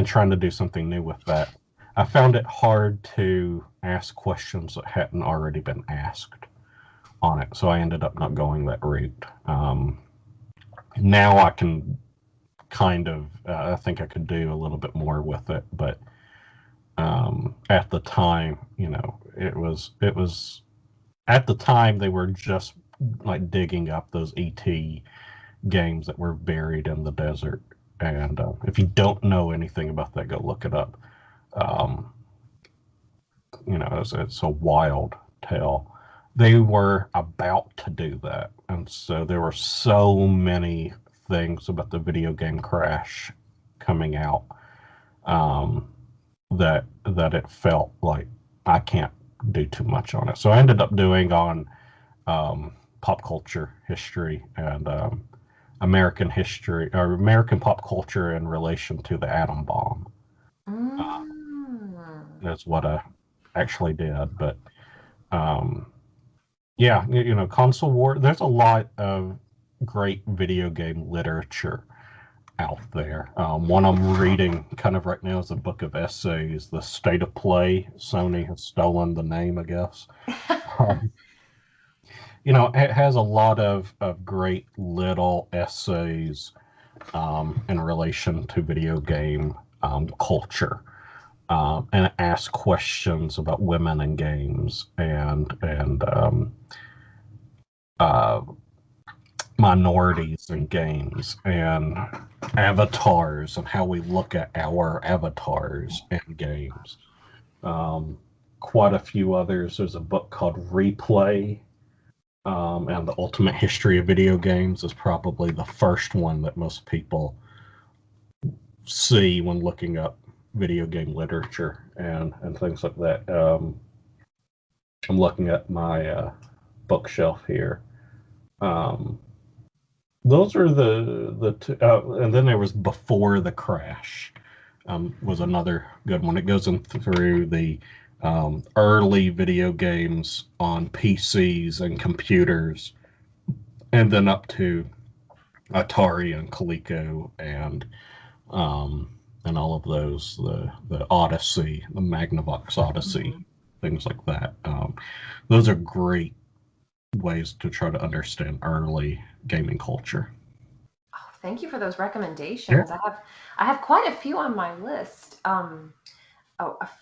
trying to do something new with that. I found it hard to ask questions that hadn't already been asked on it, so I ended up not going that route. Now I can kind of, I think I could do a little bit more with it, but at the time, it was at the time they were just like digging up those ET games that were buried in the desert. And if you don't know anything about that, go look it up. it's a wild tale. They were about to do that, and so there were so many things about the video game crash coming out, um, that it felt like I can't do too much on it. So I ended up doing on pop culture history and American history or American pop culture in relation to the atom bomb. Uh, Mm. that's what I actually did. But um, yeah, console war. There's a lot of great video game literature out there. One I'm reading kind of right now is a book of essays, The State of Play. Sony has stolen the name, I guess. Um, it has a lot of great little essays in relation to video game culture, and ask questions about women in games and uh, minorities in games and avatars and how we look at our avatars in games. Um, Quite a few others. There's a book called Replay, and the Ultimate History of Video Games is probably the first one that most people see when looking up video game literature and things like that. I'm looking at my bookshelf here. Um, those are the two, and then there was Before the Crash, was another good one. It goes in through the early video games on PCs and computers, and then up to Atari and Coleco and all of those, the Odyssey, the Magnavox Odyssey, things like that. Those are great ways to try to understand early gaming culture. Oh, thank you for those recommendations. Yeah. I have quite a few on my list.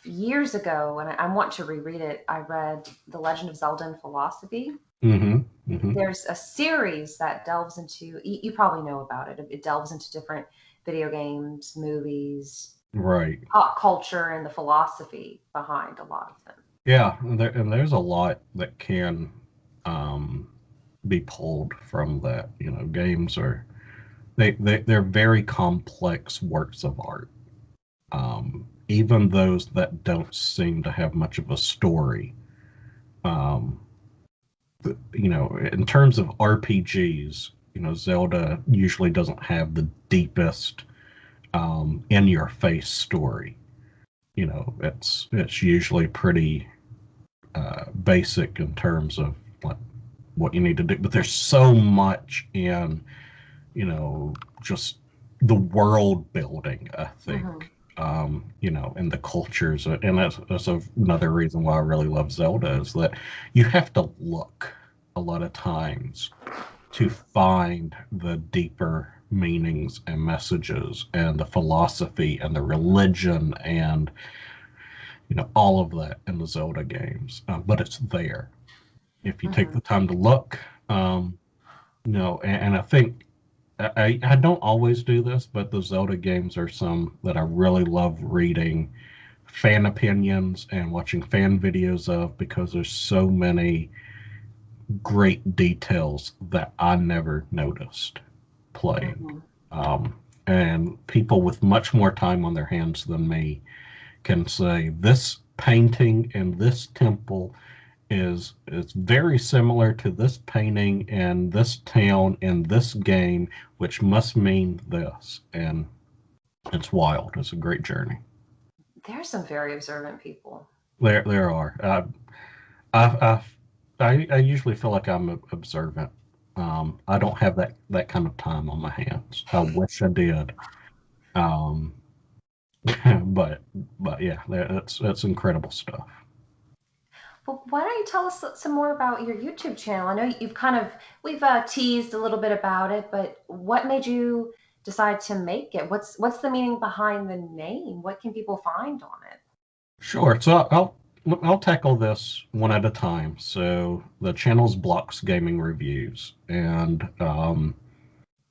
Years ago, and I want to reread it, I read The Legend of Zelda and Philosophy. Mm-hmm. Mm-hmm. There's a series that delves into, you probably know about it. It delves into different video games, movies, Right. pop culture, and the philosophy behind a lot of them. Yeah, and there's a lot that can be pulled from that. Games are they're very complex works of art. Even those that don't seem to have much of a story. Um, in terms of RPGs, Zelda usually doesn't have the deepest in your face story. It's usually pretty basic in terms of what you need to do, but there's so much in just the world building, I think. And the cultures, and that's another reason why I really love Zelda, is that you have to look a lot of times to find the deeper meanings and messages and the philosophy and the religion and all of that in the Zelda games. But it's there if you take the time to look. And I think I don't always do this, but the Zelda games are some that I really love reading fan opinions and watching fan videos of, because there's so many great details that I never noticed playing. And people with much more time on their hands than me can say this painting in this temple is very similar to this painting in this town in this game, which must mean this. And it's wild. It's a great journey. There's some very observant people. There are. I usually feel like I'm observant. I don't have that kind of time on my hands. I wish I did. Um, but yeah, that's incredible stuff. Well, why don't you tell us some more about your YouTube channel? I know we've teased a little bit about it, but what made you decide to make it? What's the meaning behind the name? What can people find on it? Sure. So I'll tackle this one at a time. So the channel's Blocks Gaming Reviews, and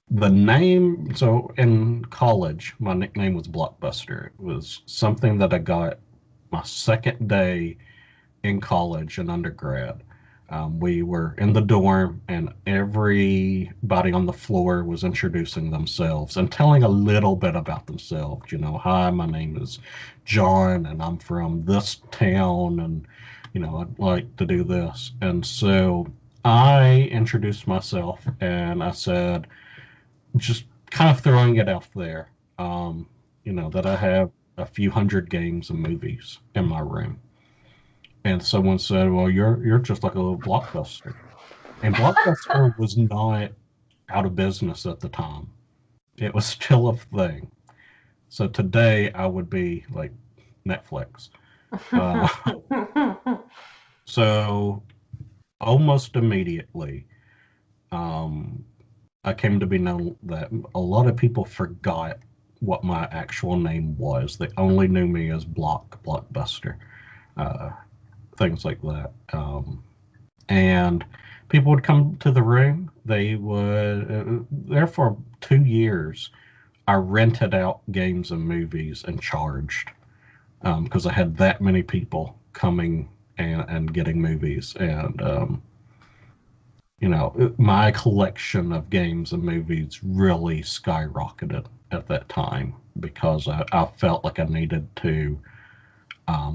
the name. So in college, my nickname was Blockbuster. It was something that I got my second day in college and undergrad. We were in the dorm, and everybody on the floor was introducing themselves and telling a little bit about themselves. Hi, my name is John, and I'm from this town, and I'd like to do this. And so I introduced myself, and I said, just kind of throwing it out there, that I have a few hundred games and movies in my room. And someone said, "Well, you're just like a little Blockbuster." And Blockbuster was not out of business at the time. It was still a thing. So today I would be like Netflix. Uh, so almost immediately, um, I came to be known that a lot of people forgot what my actual name was. They only knew me as Blockbuster, uh, things like that. And people would come to the room. They would, there for 2 years, I rented out games and movies and charged because I had that many people coming and getting movies. And my collection of games and movies really skyrocketed at that time because I felt like I needed to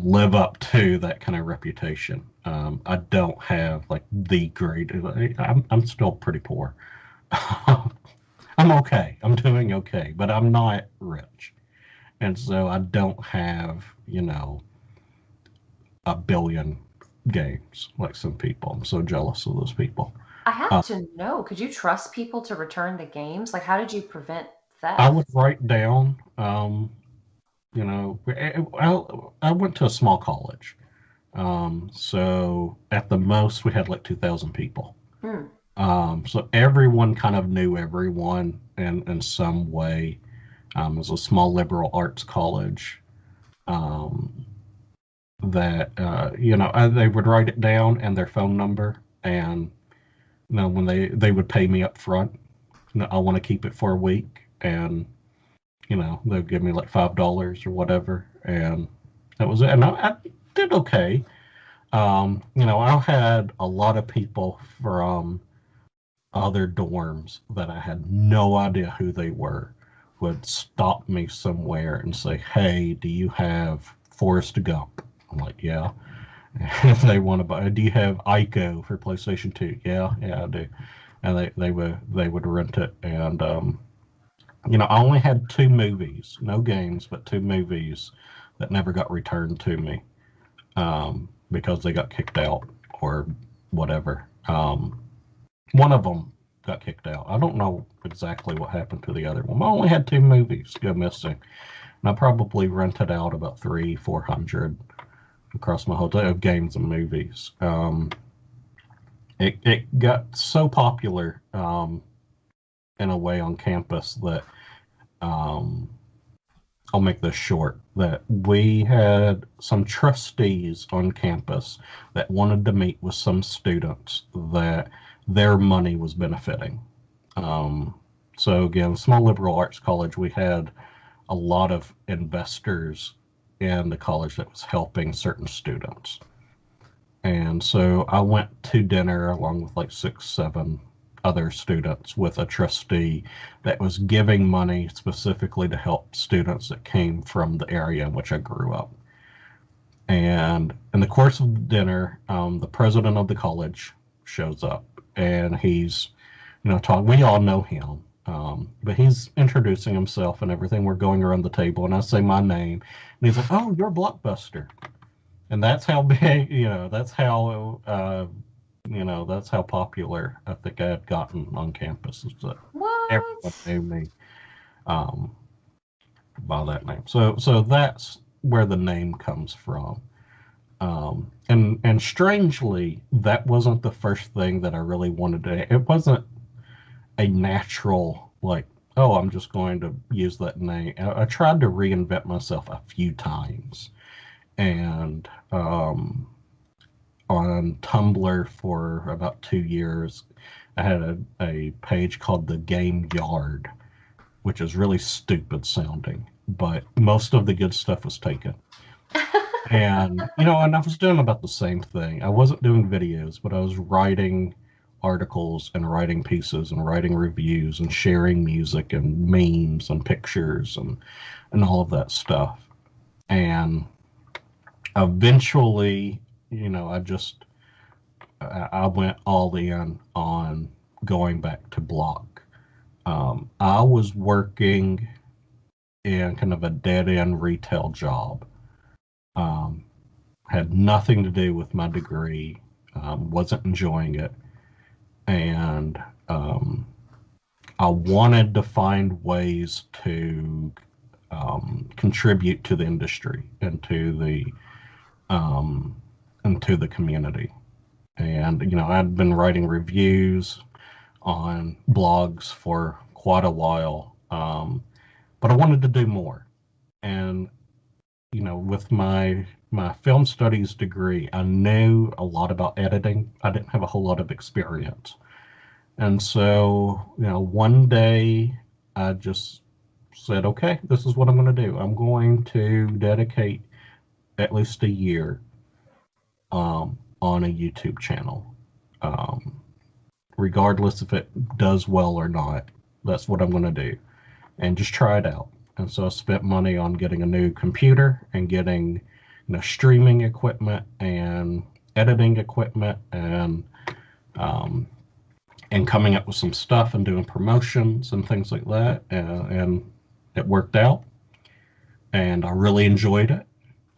live up to that kind of reputation. I don't have like the great. I'm still pretty poor. I'm okay. I'm doing okay, but I'm not rich, and so I don't have a billion games like some people. I'm so jealous of those people. I have to know, could you trust people to return the games? Like, how did you prevent I theft? would write down. I went to a small college, so at the most we had like 2,000 people. Hmm. So everyone kind of knew everyone in some way. It was a small liberal arts college. Um, that they would write it down and their phone number, and when they would pay me up front. I want to keep it for a week, and they'll give me like $5 or whatever, and that was it. And I did okay. I had a lot of people from other dorms that I had no idea who they were would stop me somewhere and say, "Hey, do you have Forrest Gump?" I'm like, "Yeah." And they want to buy. "Do you have Ico for PlayStation 2? Yeah, yeah, I do. And they would rent it. And I only had two movies, no games, but two movies that never got returned to me because they got kicked out or whatever. One of them got kicked out. I don't know exactly what happened to the other one. I only had two movies go missing, and I probably rented out about 400 across my whole day of games and movies. It got so popular in a way on campus that um, I'll make this short. That we had some trustees on campus that wanted to meet with some students that their money was benefiting. Um, so again, small liberal arts college, we had a lot of investors in the college that was helping certain students. And so I went to dinner along with like 6, 7 other students with a trustee that was giving money specifically to help students that came from the area in which I grew up. And in the course of the dinner, the president of the college shows up, and he's, talking. We all know him, but he's introducing himself and everything. We're going around the table, and I say my name, and he's like, "Oh, you're Blockbuster." And that's how big, that's how popular I think I had gotten on campus. Is that everyone What? knew me um, by that name. So that's where the name comes from. And strangely, that wasn't the first thing that I really wanted to. It wasn't a natural like, oh, I'm just going to use that name. I tried to reinvent myself a few times, and on Tumblr for about 2 years. I had a page called the Game Yard, which is really stupid sounding, but most of the good stuff was taken. And, and I was doing about the same thing. I wasn't doing videos, but I was writing articles and writing pieces and writing reviews and sharing music and memes and pictures and all of that stuff. And eventually, I just I went all in on going back to block. I was working in kind of a dead end retail job. Um, had nothing to do with my degree. Wasn't enjoying it, and I wanted to find ways to contribute to the industry um, and to the community. And I'd been writing reviews on blogs for quite a while, but I wanted to do more. And with my film studies degree, I knew a lot about editing. I didn't have a whole lot of experience, and so one day I just said, okay, this is what I'm going to do. I'm going to dedicate at least a year on a YouTube channel. Um, Regardless if it does well or not. That's what I'm going to do, and just try it out. And so I spent money on getting a new computer and getting, streaming equipment and editing equipment and coming up with some stuff and doing promotions and things like that. And it worked out, and I really enjoyed it.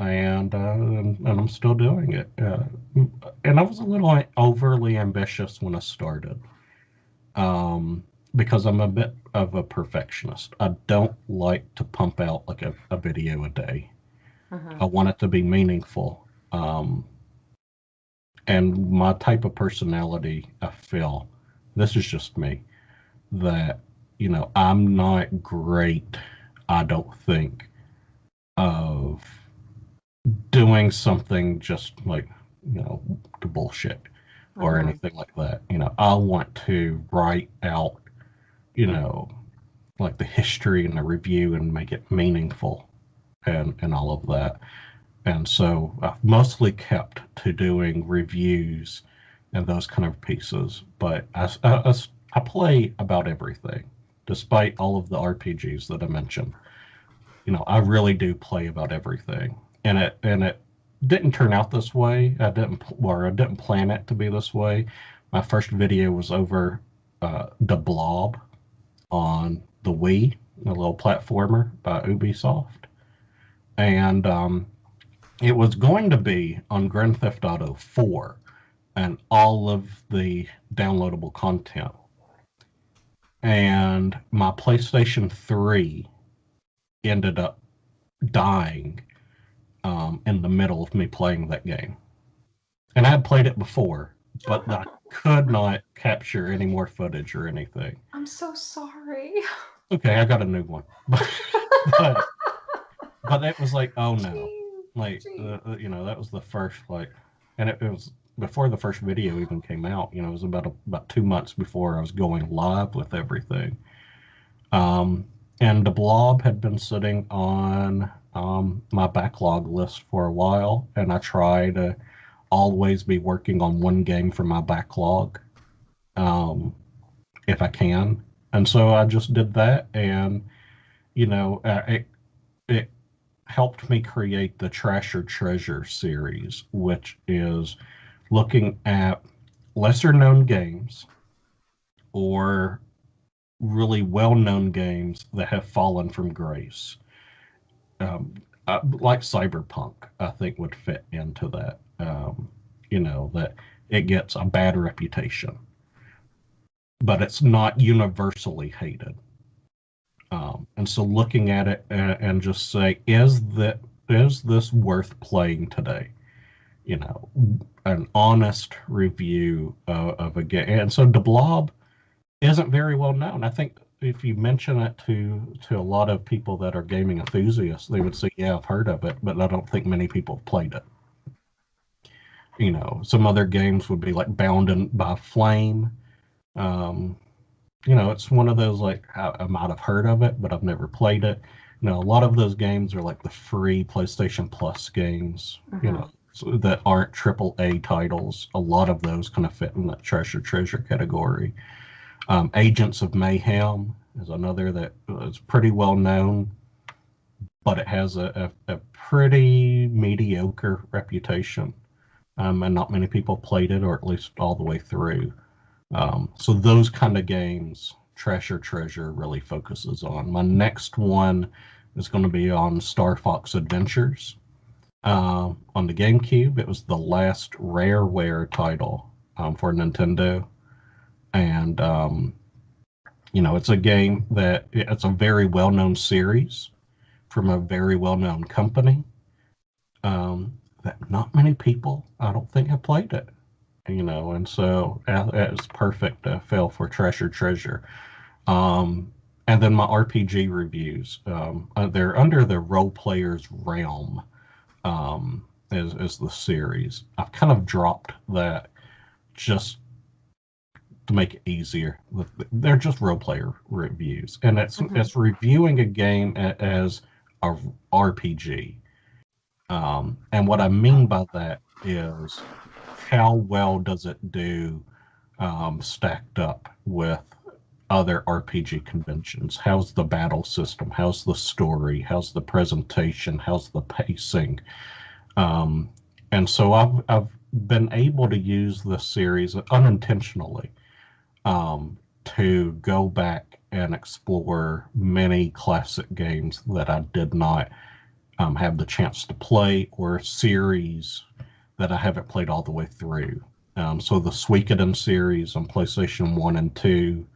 And I'm still doing it. And I was a little overly ambitious when I started, because I'm a bit of a perfectionist. I don't like to pump out like a video a day. I want it to be meaningful. And my type of personality, I feel, this is just me, that, I'm not great, I don't think, of doing something just like, to bullshit or anything like that. I want to write out, you know, like the history and the review and make it meaningful and all of that. And so I've mostly kept to doing reviews and those kind of pieces. But I play about everything, despite all of the RPGs that I mentioned. I really do play about everything, and it didn't turn out this way. I didn't plan it to be this way. My first video was over the Blob on the Wii, a little platformer by Ubisoft, and it was going to be on Grand Theft Auto 4 and all of the downloadable content. And my PlayStation 3 ended up dying in the middle of me playing that game. And I had played it before, but I could not capture any more footage or anything. I'm so sorry. Okay, I got a new one. but, but it was like, oh no. Like, that was the first, like, and it was before the first video even came out. It was about 2 months before I was going live with everything. And the Blob had been sitting on my backlog list for a while, and I try to always be working on one game for my backlog, if I can. And so I just did that, and it helped me create the Trash or Treasure series, which is looking at lesser known games or really well known games that have fallen from grace. Um, like Cyberpunk, I think would fit into that. That it gets a bad reputation, but it's not universally hated. And so looking at it and just say, is this worth playing today? An honest review of a game. And so the Blob isn't very well known. I think if you mention it to a lot of people that are gaming enthusiasts, they would say, "Yeah, I've heard of it," but I don't think many people have played it. Some other games would be like Bound by Flame, it's one of those like I might have heard of it, but I've never played it. A lot of those games are like the free PlayStation Plus games, that aren't triple A titles. A lot of those kind of fit in that treasure category. Agents of Mayhem is another that is pretty well known, but it has a pretty mediocre reputation. And not many people played it, or at least all the way through. So those kind of games, Treasure really focuses on. My next one is going to be on Star Fox Adventures. On the GameCube, it was the last Rareware title for Nintendo. And, it's a game it's a very well-known series from a very well-known company that not many people, I don't think, have played it. And so it's perfect fill for Treasure. And then my RPG reviews, they're under the Role Players Realm, is the series. I've kind of dropped that just to make it easier. They're just role player reviews, and it's reviewing a game as a RPG. And what I mean by that is how well does it do stacked up with other RPG conventions? How's the battle system? How's the story? How's the presentation? How's the pacing? And so I've been able to use this series unintentionally to go back and explore many classic games that I did not have the chance to play, or series that I haven't played all the way through. So the Suikoden series on PlayStation 1 and 2,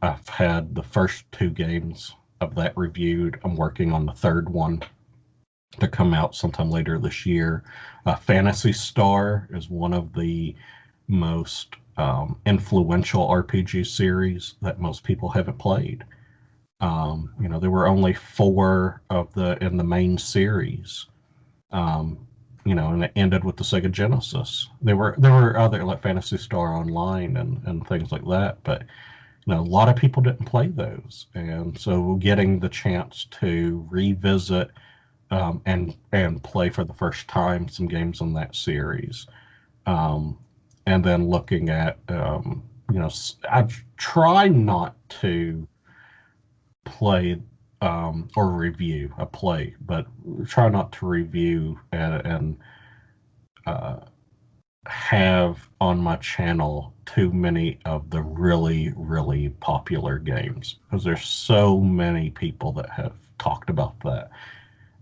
I've had the first two games of that reviewed. I'm working on the third one to come out sometime later this year. Phantasy Star is one of the most influential RPG series that most people haven't played. There were only four in the main series. And it ended with the Sega Genesis. There were other like Phantasy Star Online and things like that, but a lot of people didn't play those, and so getting the chance to revisit and play for the first time some games in that series, and then looking at I try not to play or review a play, but try not to review and have on my channel too many of the really, really popular games, because there's so many people that have talked about that.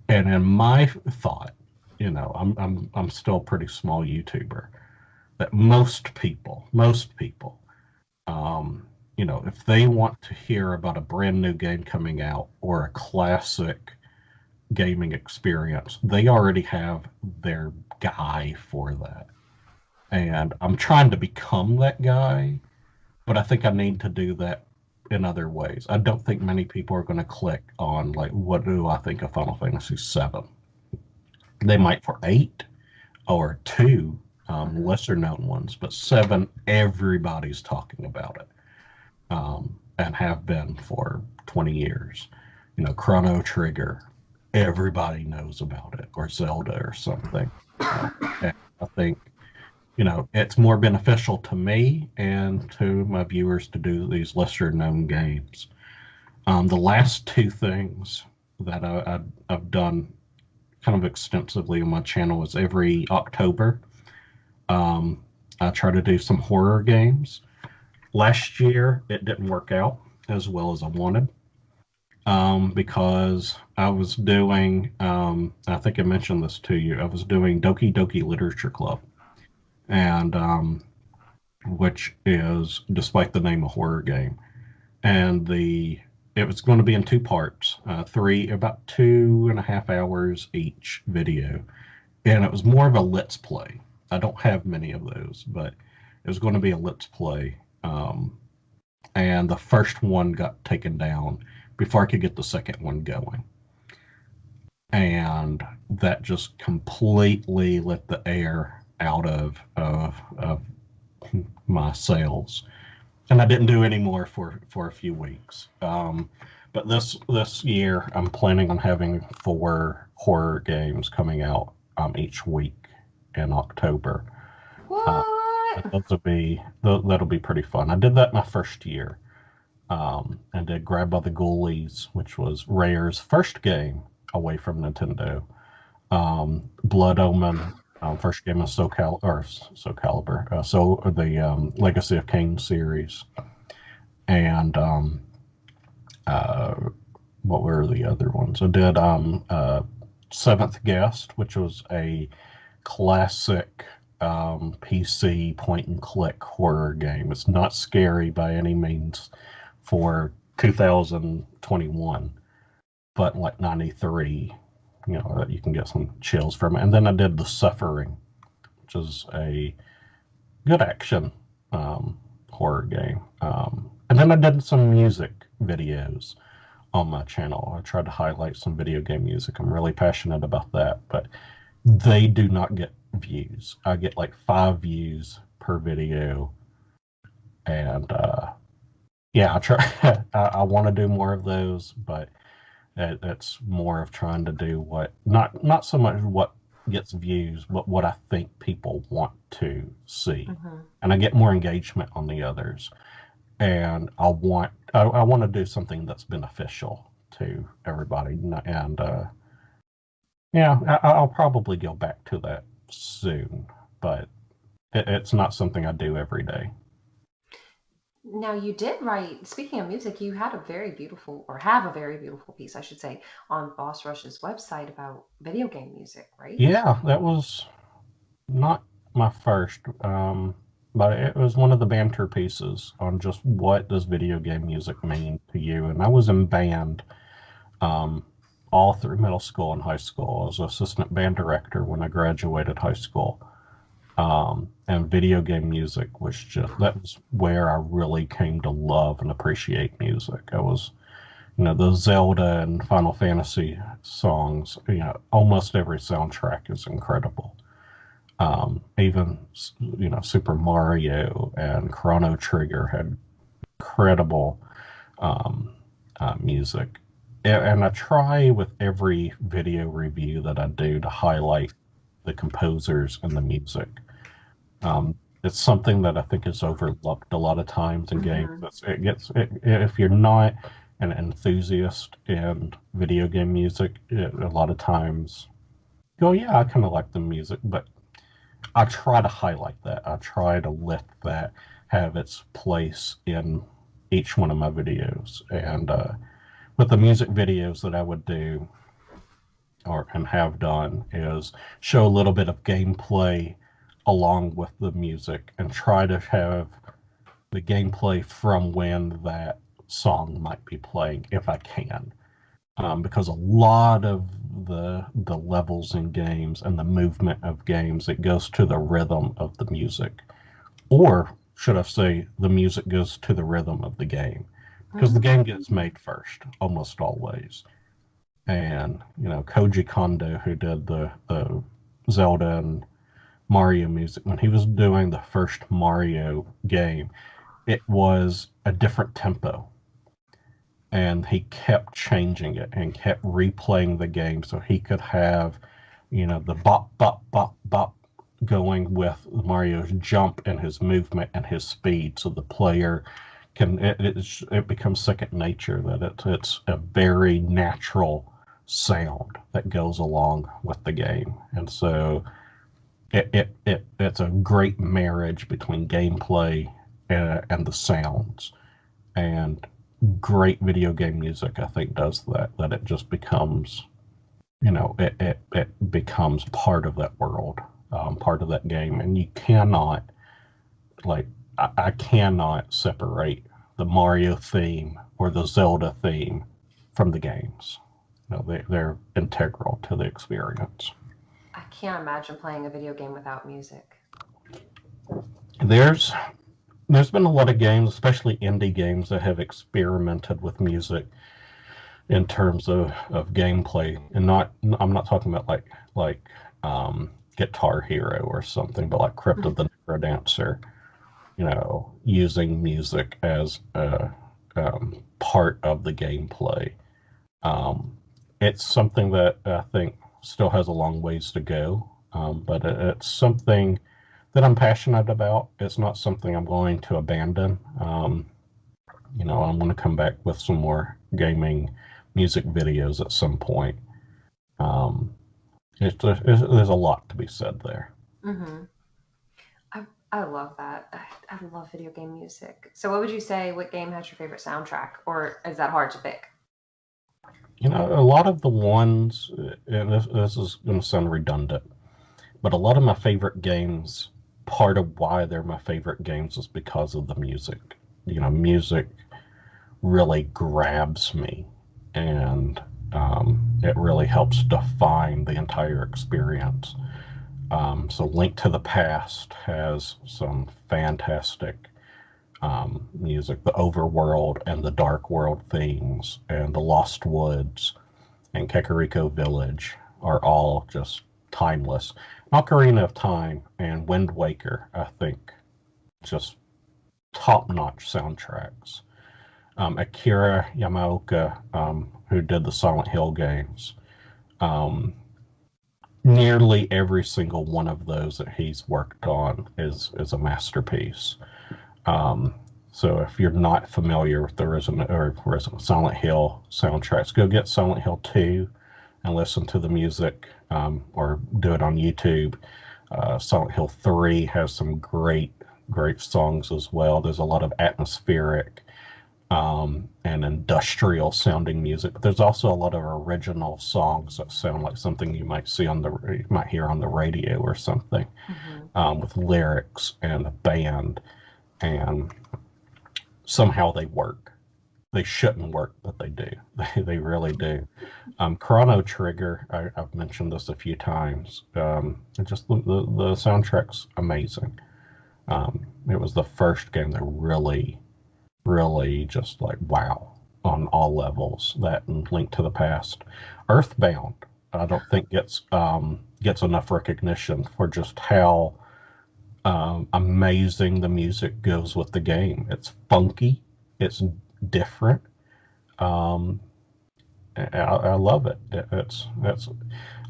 And in my thought, I'm still a pretty small YouTuber, that most people, if they want to hear about a brand new game coming out or a classic gaming experience, they already have their guy for that. And I'm trying to become that guy, but I think I need to do that in other ways. I don't think many people are going to click on, like, what do I think of Final Fantasy VII? They might for 8 or 2 lesser known ones, but 7, everybody's talking about it, and have been for 20 years. Chrono Trigger, everybody knows about it, or Zelda or something. And I think it's more beneficial to me and to my viewers to do these lesser known games. The last two things that I've done kind of extensively on my channel is every October, I try to do some horror games. Last year, it didn't work out as well as I wanted, because I was doing, I think I mentioned this to you, I was doing Doki Doki Literature Club, and which is, despite the name, a horror game. And it was going to be in 2 parts, about 2.5 hours each video. And it was more of a let's play. I don't have many of those, but it was going to be a let's play. And the first one got taken down before I could get the second one going. And that just completely let the air out of my sails. and I didn't do any more for a few weeks. But this year, I'm planning on having 4 horror games coming out each week in October. Uh, What? that'll be pretty fun. I did that my first year, and did Grab by the Ghoulies, which was Rare's first game away from Nintendo. Blood Omen, first game of Soul Calibur, so the Legacy of Kain series, and uh, what were the other ones? I did Seventh Guest, which was a classic PC point and click horror game. It's not scary by any means for 2021, but like 93, you can get some chills from it. And then I did The Suffering, which is a good action horror game. And then I did some music videos on my channel. I tried to highlight some video game music. I'm really passionate about that, but they do not get views. I get like 5 views per video, and yeah, I try. I want to do more of those, but it's more of trying to do what not so much what gets views, but what I think people want to see, and I get more engagement on the others. And I want to do something that's beneficial to everybody, and yeah, I'll probably go back to that soon, but it's not something I do every day. Now, you did write, speaking of music, you had a very beautiful, or have a very beautiful piece, I should say, on Boss Rush's website about video game music, right? Yeah, that was not my first, but it was one of the banter pieces on just what does video game music mean to you. And I was in band um, all through middle school and high school. I was assistant band director when I graduated high school. And video game music was that was where I really came to love and appreciate music. I was, the Zelda and Final Fantasy songs, almost every soundtrack is incredible. Even, Super Mario and Chrono Trigger had incredible um, music. And I try with every video review that I do to highlight the composers and the music. It's something that I think is overlooked a lot of times in games. Mm-hmm. If you're not an enthusiast in video game music, a lot of times go, yeah, I kind of like the music, but I try to highlight that. I try to lift that, have its place in each one of my videos. And with the music videos that I would do and have done is show a little bit of gameplay along with the music and try to have the gameplay from when that song might be playing if I can. Because a lot of the levels in games and the movement of games, it goes to the rhythm of the music, or should I say, the music goes to the rhythm of the game, because the game gets made first almost always. And Koji Kondo, who did the Zelda and Mario music, when he was doing the first Mario game, it was a different tempo, and he kept changing it and kept replaying the game so he could have, the bop, bop, bop, bop going with Mario's jump and his movement and his speed, so the player it becomes second nature, that it's a very natural sound that goes along with the game. And so it's a great marriage between gameplay and the sounds. And great video game music, I think, does that it just becomes, it becomes part of that world, part of that game. And you cannot, like, I cannot separate the Mario theme or the Zelda theme from the games. They're integral to the experience. I can't imagine playing a video game without music. There's been a lot of games, especially indie games, that have experimented with music in terms of gameplay, and I'm not talking about like Guitar Hero or something, but like Crypt of the Necrodancer. using music as a part of the gameplay. Um, it's something that I think still has a long ways to go, but it's something that I'm passionate about. It's not something I'm going to abandon. I'm going to come back with some more gaming music videos at some point. Um, there's a lot to be said there. Mm-hmm. I love that. I love video game music. So, what would you say? What game has your favorite soundtrack, or is that hard to pick? A lot of the ones, and this is going to sound redundant, but a lot of my favorite games, part of why they're my favorite games is because of the music. Music really grabs me, and it really helps define the entire experience. So Link to the Past has some fantastic music. The Overworld and the Dark World themes and the Lost Woods and Kakariko Village are all just timeless. Ocarina of Time and Wind Waker, I think, just top-notch soundtracks. Akira Yamaoka, who did the Silent Hill games, um, nearly every single one of those that he's worked on is a masterpiece. Um, so if you're not familiar with the Resident Silent Hill soundtracks, go get Silent Hill 2 and listen to the music, or do it on YouTube. Silent Hill 3 has some great, great songs as well. There's a lot of atmospheric and industrial sounding music, but there's also a lot of original songs that sound like something you might hear on the radio or something, with lyrics and a band, and somehow they work. They shouldn't work, but they do. They really do. Chrono Trigger, I've mentioned this a few times. Just the soundtrack's amazing. It was the first game that really just like wow on all levels. That and Link to the Past. Earthbound, I don't think gets enough recognition for just how amazing the music goes with the game. It's funky, it's different. Um, I love it. It's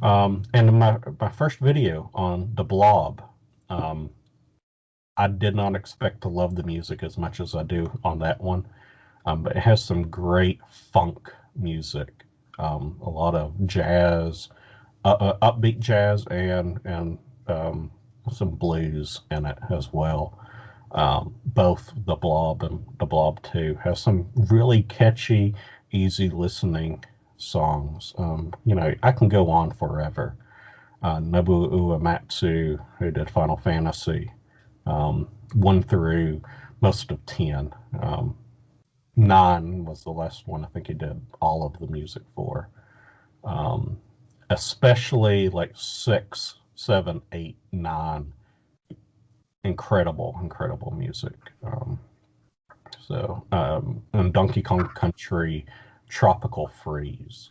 and my first video on the Blob. I did not expect to love the music as much as I do on that one. But it has some great funk music, a lot of jazz, upbeat jazz, and some blues in it as well. Both the Blob and the Blob 2 has some really catchy, easy listening songs. I can go on forever. Nobuo Uematsu, who did Final Fantasy 1 through most of 10. 9 was the last one I think he did all of the music for. Especially like 6, 7, 8, 9. Incredible music. And Donkey Kong Country Tropical Freeze,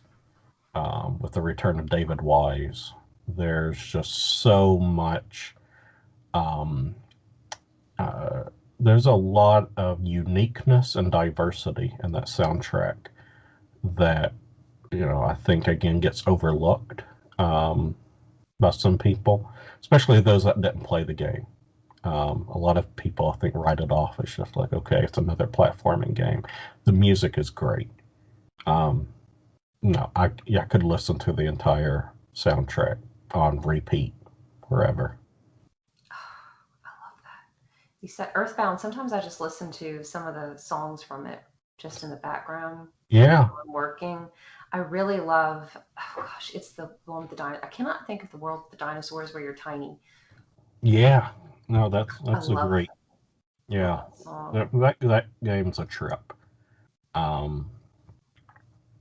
with the return of David Wise. There's just so much. There's a lot of uniqueness and diversity in that soundtrack that, I think again gets overlooked by some people, especially those that didn't play the game. A lot of people, I think, write it off as just like, okay, it's another platforming game. The music is great. I could listen to the entire soundtrack on repeat forever. I love that. You said Earthbound. Sometimes I just listen to some of the songs from it just in the background. Yeah. While I'm working. I really love, oh gosh, it's the one with the dinosaurs. I cannot think of the world with the dinosaurs where you're tiny. Yeah. No, that's a great. That. Yeah. That game's a trip.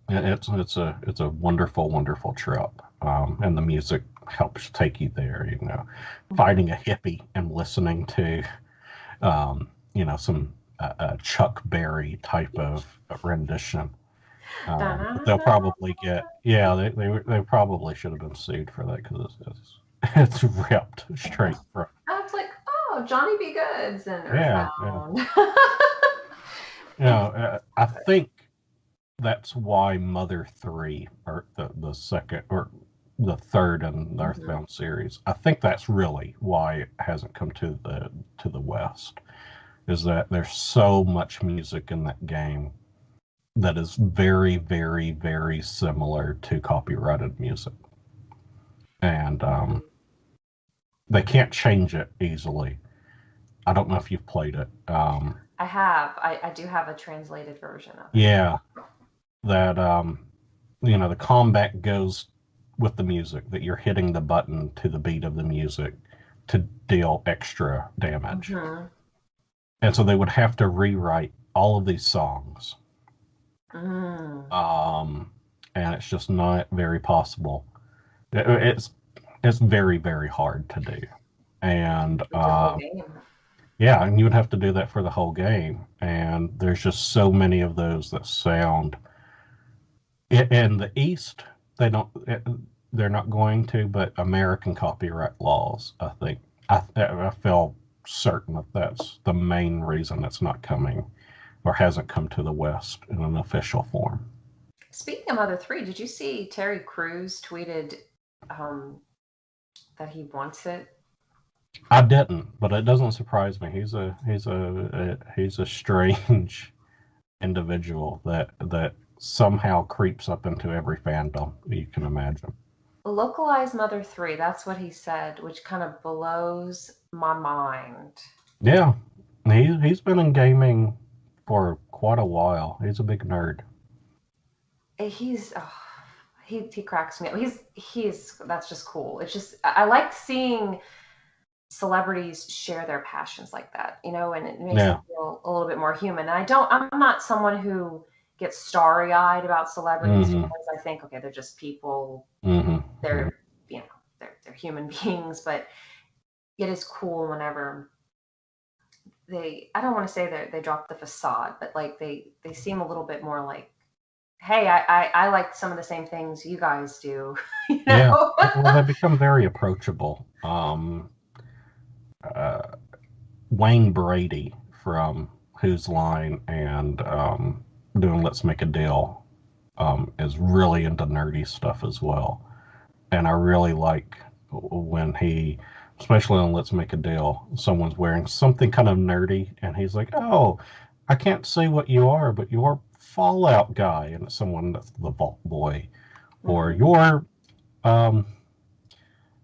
It's a wonderful trip. And the music helps take you there, finding a hippie and listening to some Chuck Berry type of rendition. They'll probably they probably should have been sued for that because it's ripped straight from. I was like, oh, Johnny B. Goods and Yeah, Earthbound. I think that's why Mother 3, or the second, or the third in the Mhm. Earthbound series. I think that's really why it hasn't come to the West. Is that there's so much music in that game that is very, very, very similar to copyrighted music, and they can't change it easily. I don't know if you've played it. I have. I do have a translated version of it. Yeah, that the combat goes with the music, that you're hitting the button to the beat of the music to deal extra damage. Mm-hmm. And so they would have to rewrite all of these songs. Mm. And it's just not very possible. It's very, very hard to do. And For the whole game. yeah, and you would have to do that for the whole game. And there's just so many of those that sound in the East, they don't. They're not going to, but American copyright laws, I think, I feel certain that that's the main reason it's not coming or hasn't come to the West in an official form. Speaking of Mother 3, did you see Terry Crews tweeted that he wants it? I didn't, but it doesn't surprise me. He's a strange individual that somehow creeps up into every fandom you can imagine. Localized Mother 3, that's what he said, which kind of blows my mind. Yeah, he's been in gaming for quite a while. He's a big nerd. He's he cracks me up. He's that's just cool. It's just I like seeing celebrities share their passions like that, and it makes me feel a little bit more human. And I'm not someone who gets starry-eyed about celebrities Mm-hmm. because I think, okay, they're just people. Mm-hmm. They're, they're human beings, but it is cool whenever I don't want to say that they drop the facade, but like they seem a little bit more like, hey, I like some of the same things you guys do. Yeah. Well, they become very approachable. Wayne Brady from Whose Line and doing Let's Make a Deal is really into nerdy stuff as well. And I really like when he, especially on Let's Make a Deal, someone's wearing something kind of nerdy and he's like, oh, I can't say what you are, but you're Fallout guy. And it's someone that's the Vault Boy. Or you're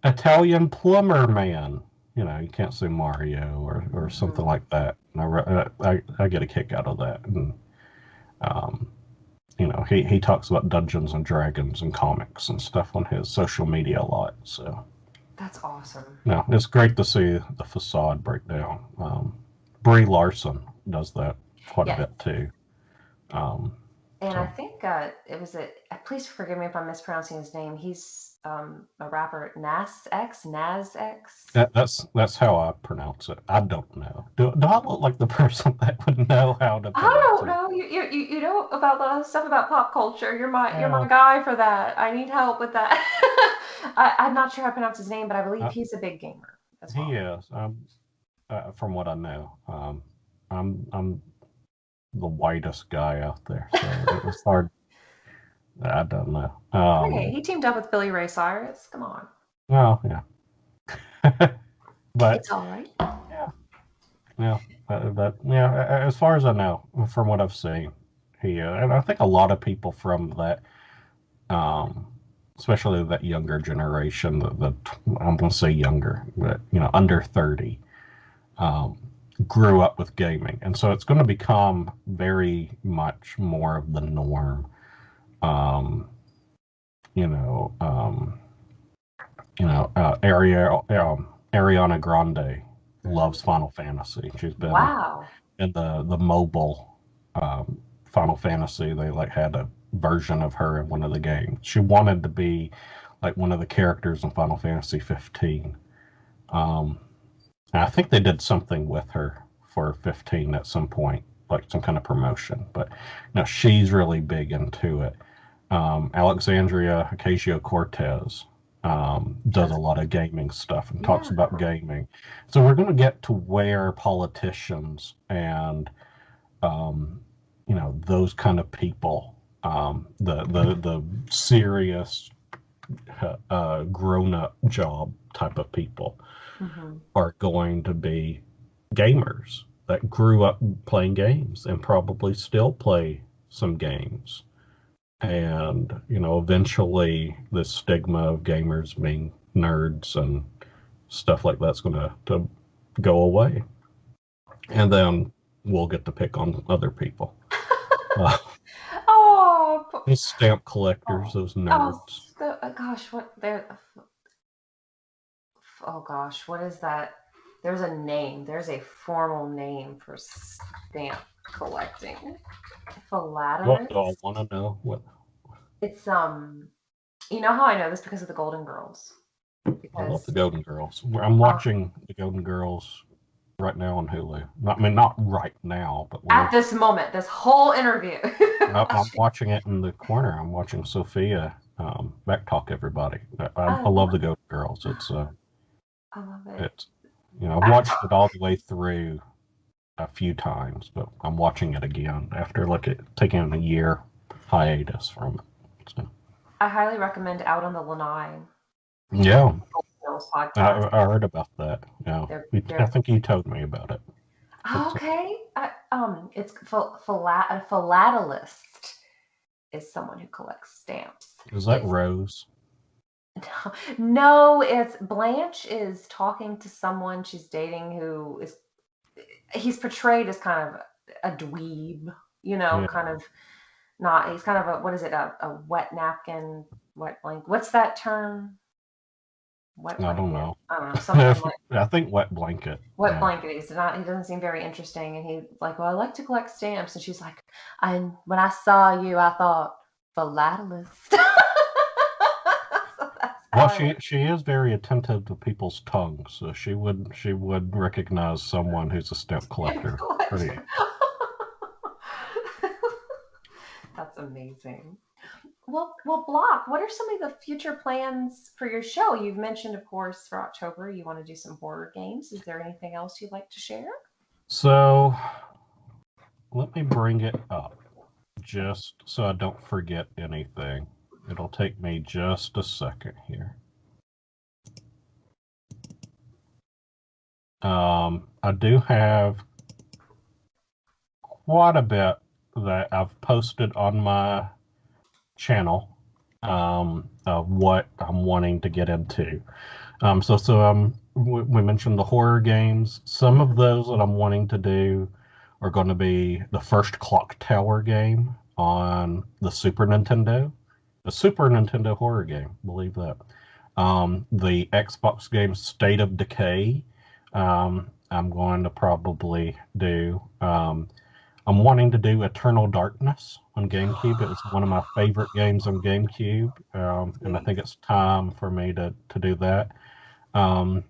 Italian plumber man. You can't say Mario or something like that. And I get a kick out of that. And um, he talks about Dungeons and Dragons and comics and stuff on his social media a lot. So that's awesome. no, it's great to see the facade break down. Brie Larson does that quite a bit too. And I think it was please forgive me if I'm mispronouncing his name. He's a rapper, Nas X. That's how I pronounce it. I don't know. Do I look like the person that would know how to pronounce I don't it? know. You know about the stuff about pop culture. You're my guy for that. I need help with that. I'm not sure how to pronounce his name, but I believe he's a big gamer as well. He is. From what I know, I'm the whitest guy out there, so it was hard. I don't know. Hey, he teamed up with Billy Ray Cyrus. Come on. Well, yeah. But it's all right. Yeah. But as far as I know, from what I've seen, and I think a lot of people from that, especially that younger generation, the I'm going to say younger, but under 30, grew up with gaming, and so it's going to become very much more of the norm. Ariana Grande loves Final Fantasy. She's been in the mobile Final Fantasy. They had a version of her in one of the games. She wanted to be like one of the characters in Final Fantasy 15. I think they did something with her for 15 at some point, like some kind of promotion. But she's really big into it. Alexandria Ocasio-Cortez does a lot of gaming stuff and talks Yeah. about gaming. So we're going to get to where politicians and those kind of people, the serious grown up job type of people, are going to be gamers that grew up playing games and probably still play some games. And, eventually this stigma of gamers being nerds and stuff like that's going to go away. And then we'll get to pick on other people. Oh, Those stamp collectors, those nerds. gosh, oh gosh, what is that? There's a name. There's a formal name for stamp collecting. What do I Philatelist. want to know? What It's You know how I know this because of the Golden Girls. I love the Because Golden Girls. I'm watching the Golden Girls right now on Hulu. Not right now, but at this moment, this whole interview. I'm watching it in the corner. I'm watching Sophia back talk everybody. I love love the Golden Girls. I love it. It's I've watched it all the way through a few times, but I'm watching it again after taking a year hiatus from it. So, I highly recommend Out on the Lanai yeah, Girls podcast. I heard about that. Yeah, I They're think you told me about it. It's, okay. It's a philatelist is someone who collects stamps. is that Rose? No, it's Blanche is talking to someone she's dating who is he's portrayed as kind of a dweeb, Yeah, kind of not he's kind of what is it, a wet napkin, wet blanket. What's that term? Wet I don't blanket. know. I don't know, something like I think wet blanket. wet Yeah. blanket. He doesn't seem very interesting, and he's like, well, I like to collect stamps, and she's like, and when I saw you, I thought philatelist. So that's Well, how I she is very attentive to people's tongues, so she would recognize someone who's a stamp stamp collector. Pretty. collector. That's amazing. Well, Block, what are some of the future plans for your show? You've mentioned, of course, for October, you want to do some horror games. Is there anything else you'd like to share? So let me bring it up just so I don't forget anything. It'll take me just a second here. I do have quite a bit that I've posted on my channel of what I'm wanting to get into. We mentioned the horror games. Some of those that I'm wanting to do are going to be the first Clock Tower game on the Super Nintendo, the Super Nintendo horror game. Believe that. The Xbox game State of Decay. I'm going to probably do. I'm wanting to do Eternal Darkness on GameCube. It was one of my favorite games on GameCube, and I think it's time for me to do that. And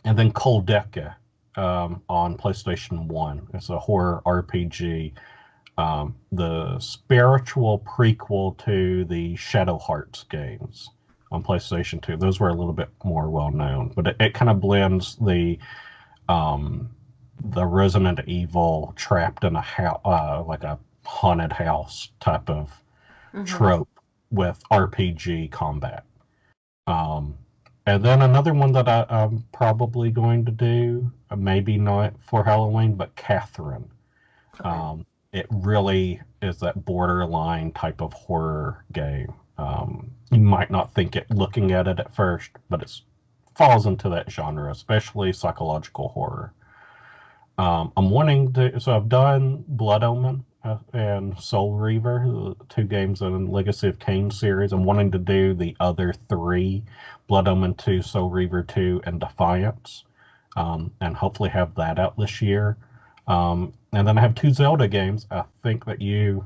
then Koldeka on PlayStation 1. It's a horror RPG, the spiritual prequel to the Shadow Hearts games on PlayStation 2. Those were a little bit more well known, but it kind of blends the Resident Evil trapped in a house, like a haunted house type of trope with RPG combat. Um, and then another one that I'm probably going to do, maybe not for Halloween, but Catherine. Okay. It really is that borderline type of horror game. You might not think it looking at it at first, but it falls into that genre, especially psychological horror. I'm wanting to, so I've done Blood Omen and Soul Reaver, the two games in Legacy of Kain series. I'm wanting to do the other three, Blood Omen 2, Soul Reaver 2, and Defiance, and hopefully have that out this year. And then I have two Zelda games. I think that you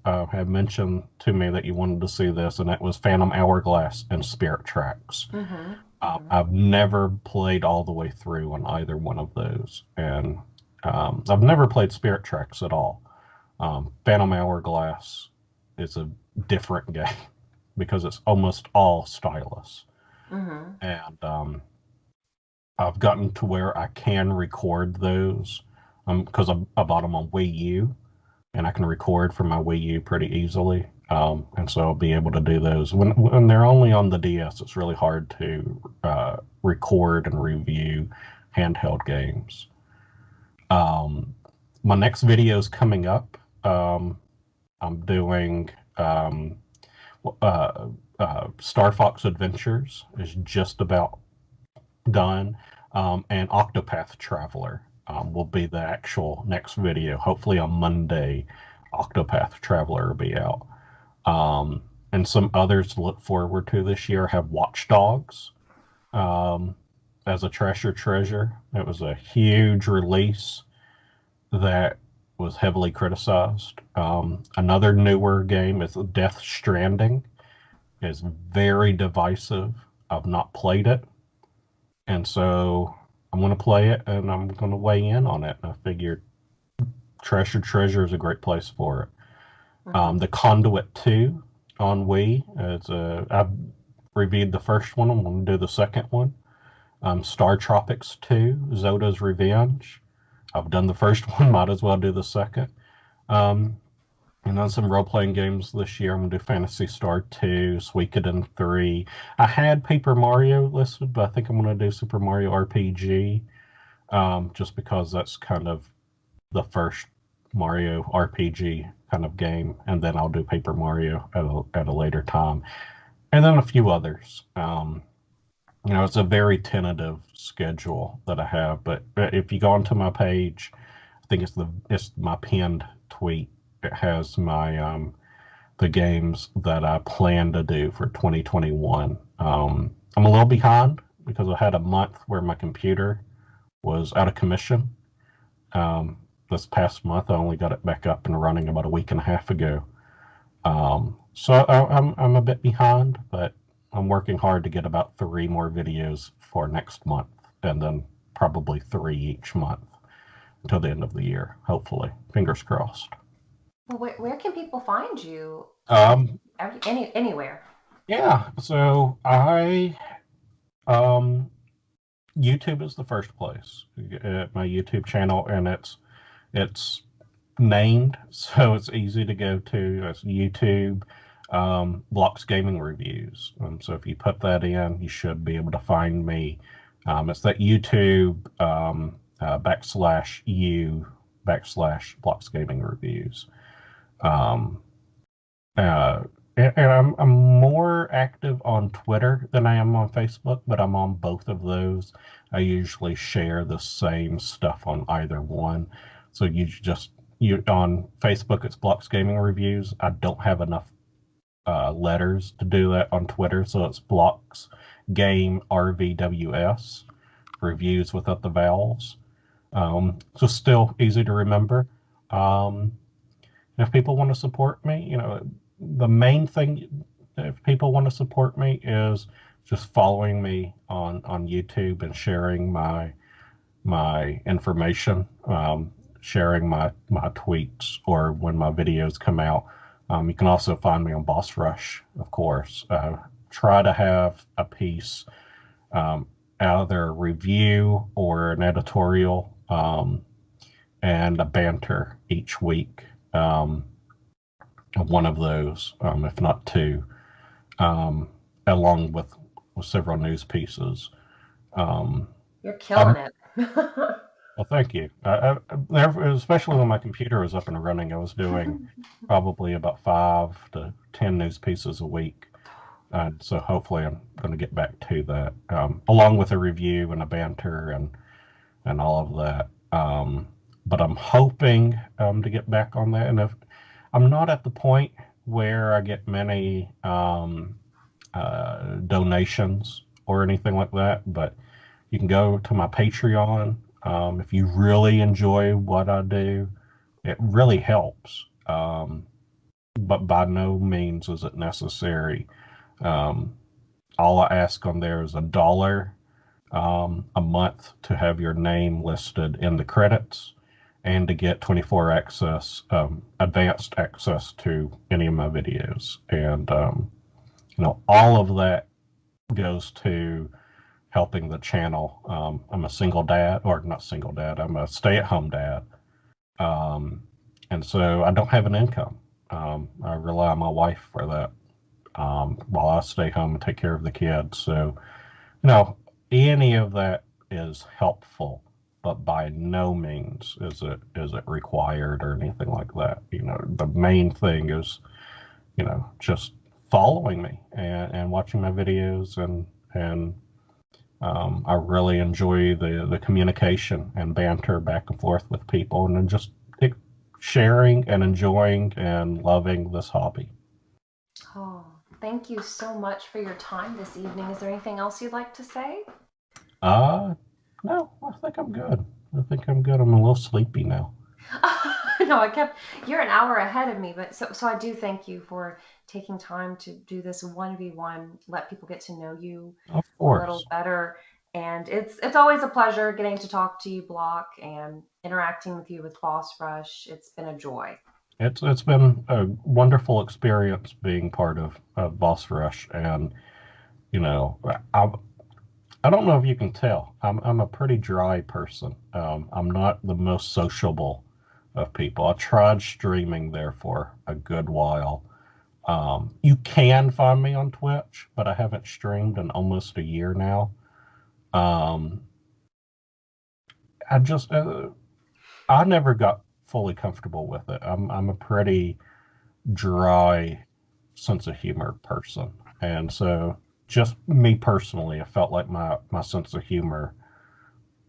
have mentioned to me that you wanted to see this, and that was Phantom Hourglass and Spirit Tracks. I've never played all the way through on either one of those, and I've never played Spirit Tracks at all. Phantom Hourglass is a different game because it's almost all stylus. And I've gotten to where I can record those because I bought them on Wii U, and I can record from my Wii U pretty easily. And so I'll be able to do those. When they're only on the DS, it's really hard to record and review handheld games. My next video is coming up. I'm doing Star Fox Adventures is just about done, and Octopath Traveler will be the actual next video. Hopefully on Monday, Octopath Traveler will be out. And some others to look forward to this year have Watch Dogs as a treasure. It was a huge release that was heavily criticized. Another newer game is Death Stranding. It's very divisive. I've not played it, and so I'm going to play it and I'm going to weigh in on it. And I figured Treasure is a great place for it. The Conduit 2 on Wii. I've reviewed the first one. I'm going to do the second one. Star Tropics 2, Zoda's Revenge. I've done the first one, might as well do the second. And on some role-playing games this year, I'm going to do Phantasy Star 2, Suikoden 3. I had Paper Mario listed, but I think I'm going to do Super Mario RPG, just because that's kind of the first Mario RPG kind of game, and then I'll do Paper Mario at a later time. And then a few others. It's a very tentative schedule that I have, but if you go onto my page, I think it's my pinned tweet. It has my the games that I plan to do for 2021. I'm a little behind because I had a month where my computer was out of commission. This past month, I only got it back up and running about a week and a half ago. So I'm a bit behind, but I'm working hard to get about 3 more videos for next month, and then probably 3 each month until the end of the year, hopefully. Fingers crossed. Well, where can people find you? Anywhere. Yeah, so YouTube is the first place. My YouTube channel, and it's named, so it's easy to go to. It's YouTube Blocks Gaming Reviews. So if you put that in, you should be able to find me. It's that YouTube /u/Blocks Gaming Reviews. And I'm more active on Twitter than I am on Facebook, but I'm on both of those. I usually share the same stuff on either one. So you on Facebook, it's Blocks Gaming Reviews. I don't have enough letters to do that on Twitter, so it's Blocks Game RVWS, reviews without the vowels. So still easy to remember. If people want to support me, the main thing, if people want to support me, is just following me on YouTube and sharing my information, sharing my tweets, or when my videos come out. You can also find me on Boss Rush, of course. Try to have a piece, either a review or an editorial, and a banter each week. One of those, if not 2, along with several news pieces. You're killing it. Well, thank you. Especially when my computer was up and running, I was doing probably about 5 to 10 news pieces a week. So hopefully I'm going to get back to that, along with a review and a banter and all of that. But I'm hoping to get back on that. And if I'm not at the point where I get many donations or anything like that, but you can go to my Patreon. If you really enjoy what I do, it really helps. But by no means is it necessary. All I ask on there is $1 a month to have your name listed in the credits, and to get 24 access, advanced access to any of my videos. And all of that goes to helping the channel. I'm a single dad, or not single dad, I'm a stay-at-home dad. And so I don't have an income. I rely on my wife for that while I stay home and take care of the kids. So, any of that is helpful, but by no means is it required or anything like that. The main thing is, just following me and watching my videos, and I really enjoy the communication and banter back and forth with people, and then just sharing and enjoying and loving this hobby. Oh, thank you so much for your time this evening. Is there anything else you'd like to say? No, I think I'm good. I'm a little sleepy now. No, you're an hour ahead of me, but so I do thank you for taking time to do this 1v1, let people get to know you Of a little course. better. And it's always a pleasure getting to talk to you, Block, and interacting with you with Boss Rush. It's been a joy. It's been a wonderful experience being part of Boss Rush, and I I don't know if you can tell. I'm a pretty dry person. I'm not the most sociable of people. I tried streaming there for a good while. You can find me on Twitch, but I haven't streamed in almost a year now. Um, I just I never got fully comfortable with it. I'm a pretty dry sense of humor person, and so just me personally, I felt like my sense of humor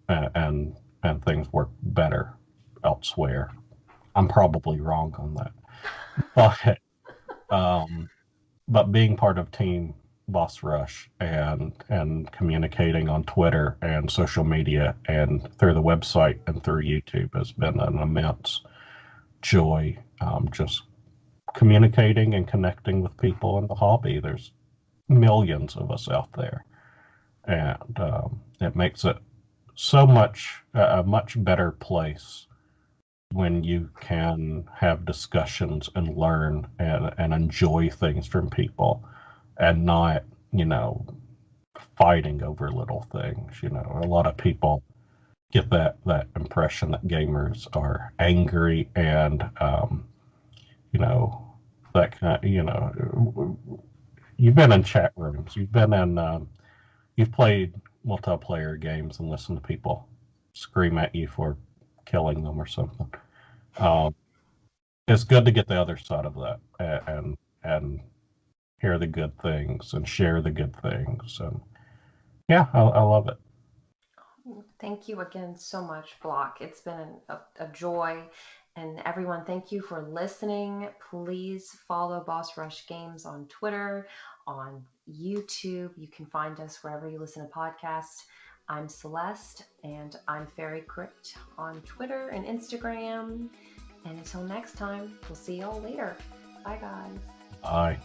and and things work better elsewhere. I'm probably wrong on that, but um, but being part of Team Boss Rush and communicating on Twitter and social media and through the website and through YouTube has been an immense joy. Just communicating and connecting with people in the hobby. There's millions of us out there, and it makes it so much a much better place when you can have discussions and learn and enjoy things from people, and not fighting over little things. A lot of people get that impression that gamers are angry and you know that kind of, you've been in chat rooms, you've played multiplayer games and listened to people scream at you for killing them or something. Um, it's good to get the other side of that, and hear the good things and share the good things. And yeah, I love it. Thank you again so much, Block. It's been a joy. And everyone, thank you for listening. Please follow Boss Rush Games on Twitter, on YouTube. You can find us wherever you listen to podcasts. I'm Celeste, and I'm Fairy Crypt on Twitter and Instagram. And until next time, we'll see y'all later. Bye, guys. Bye.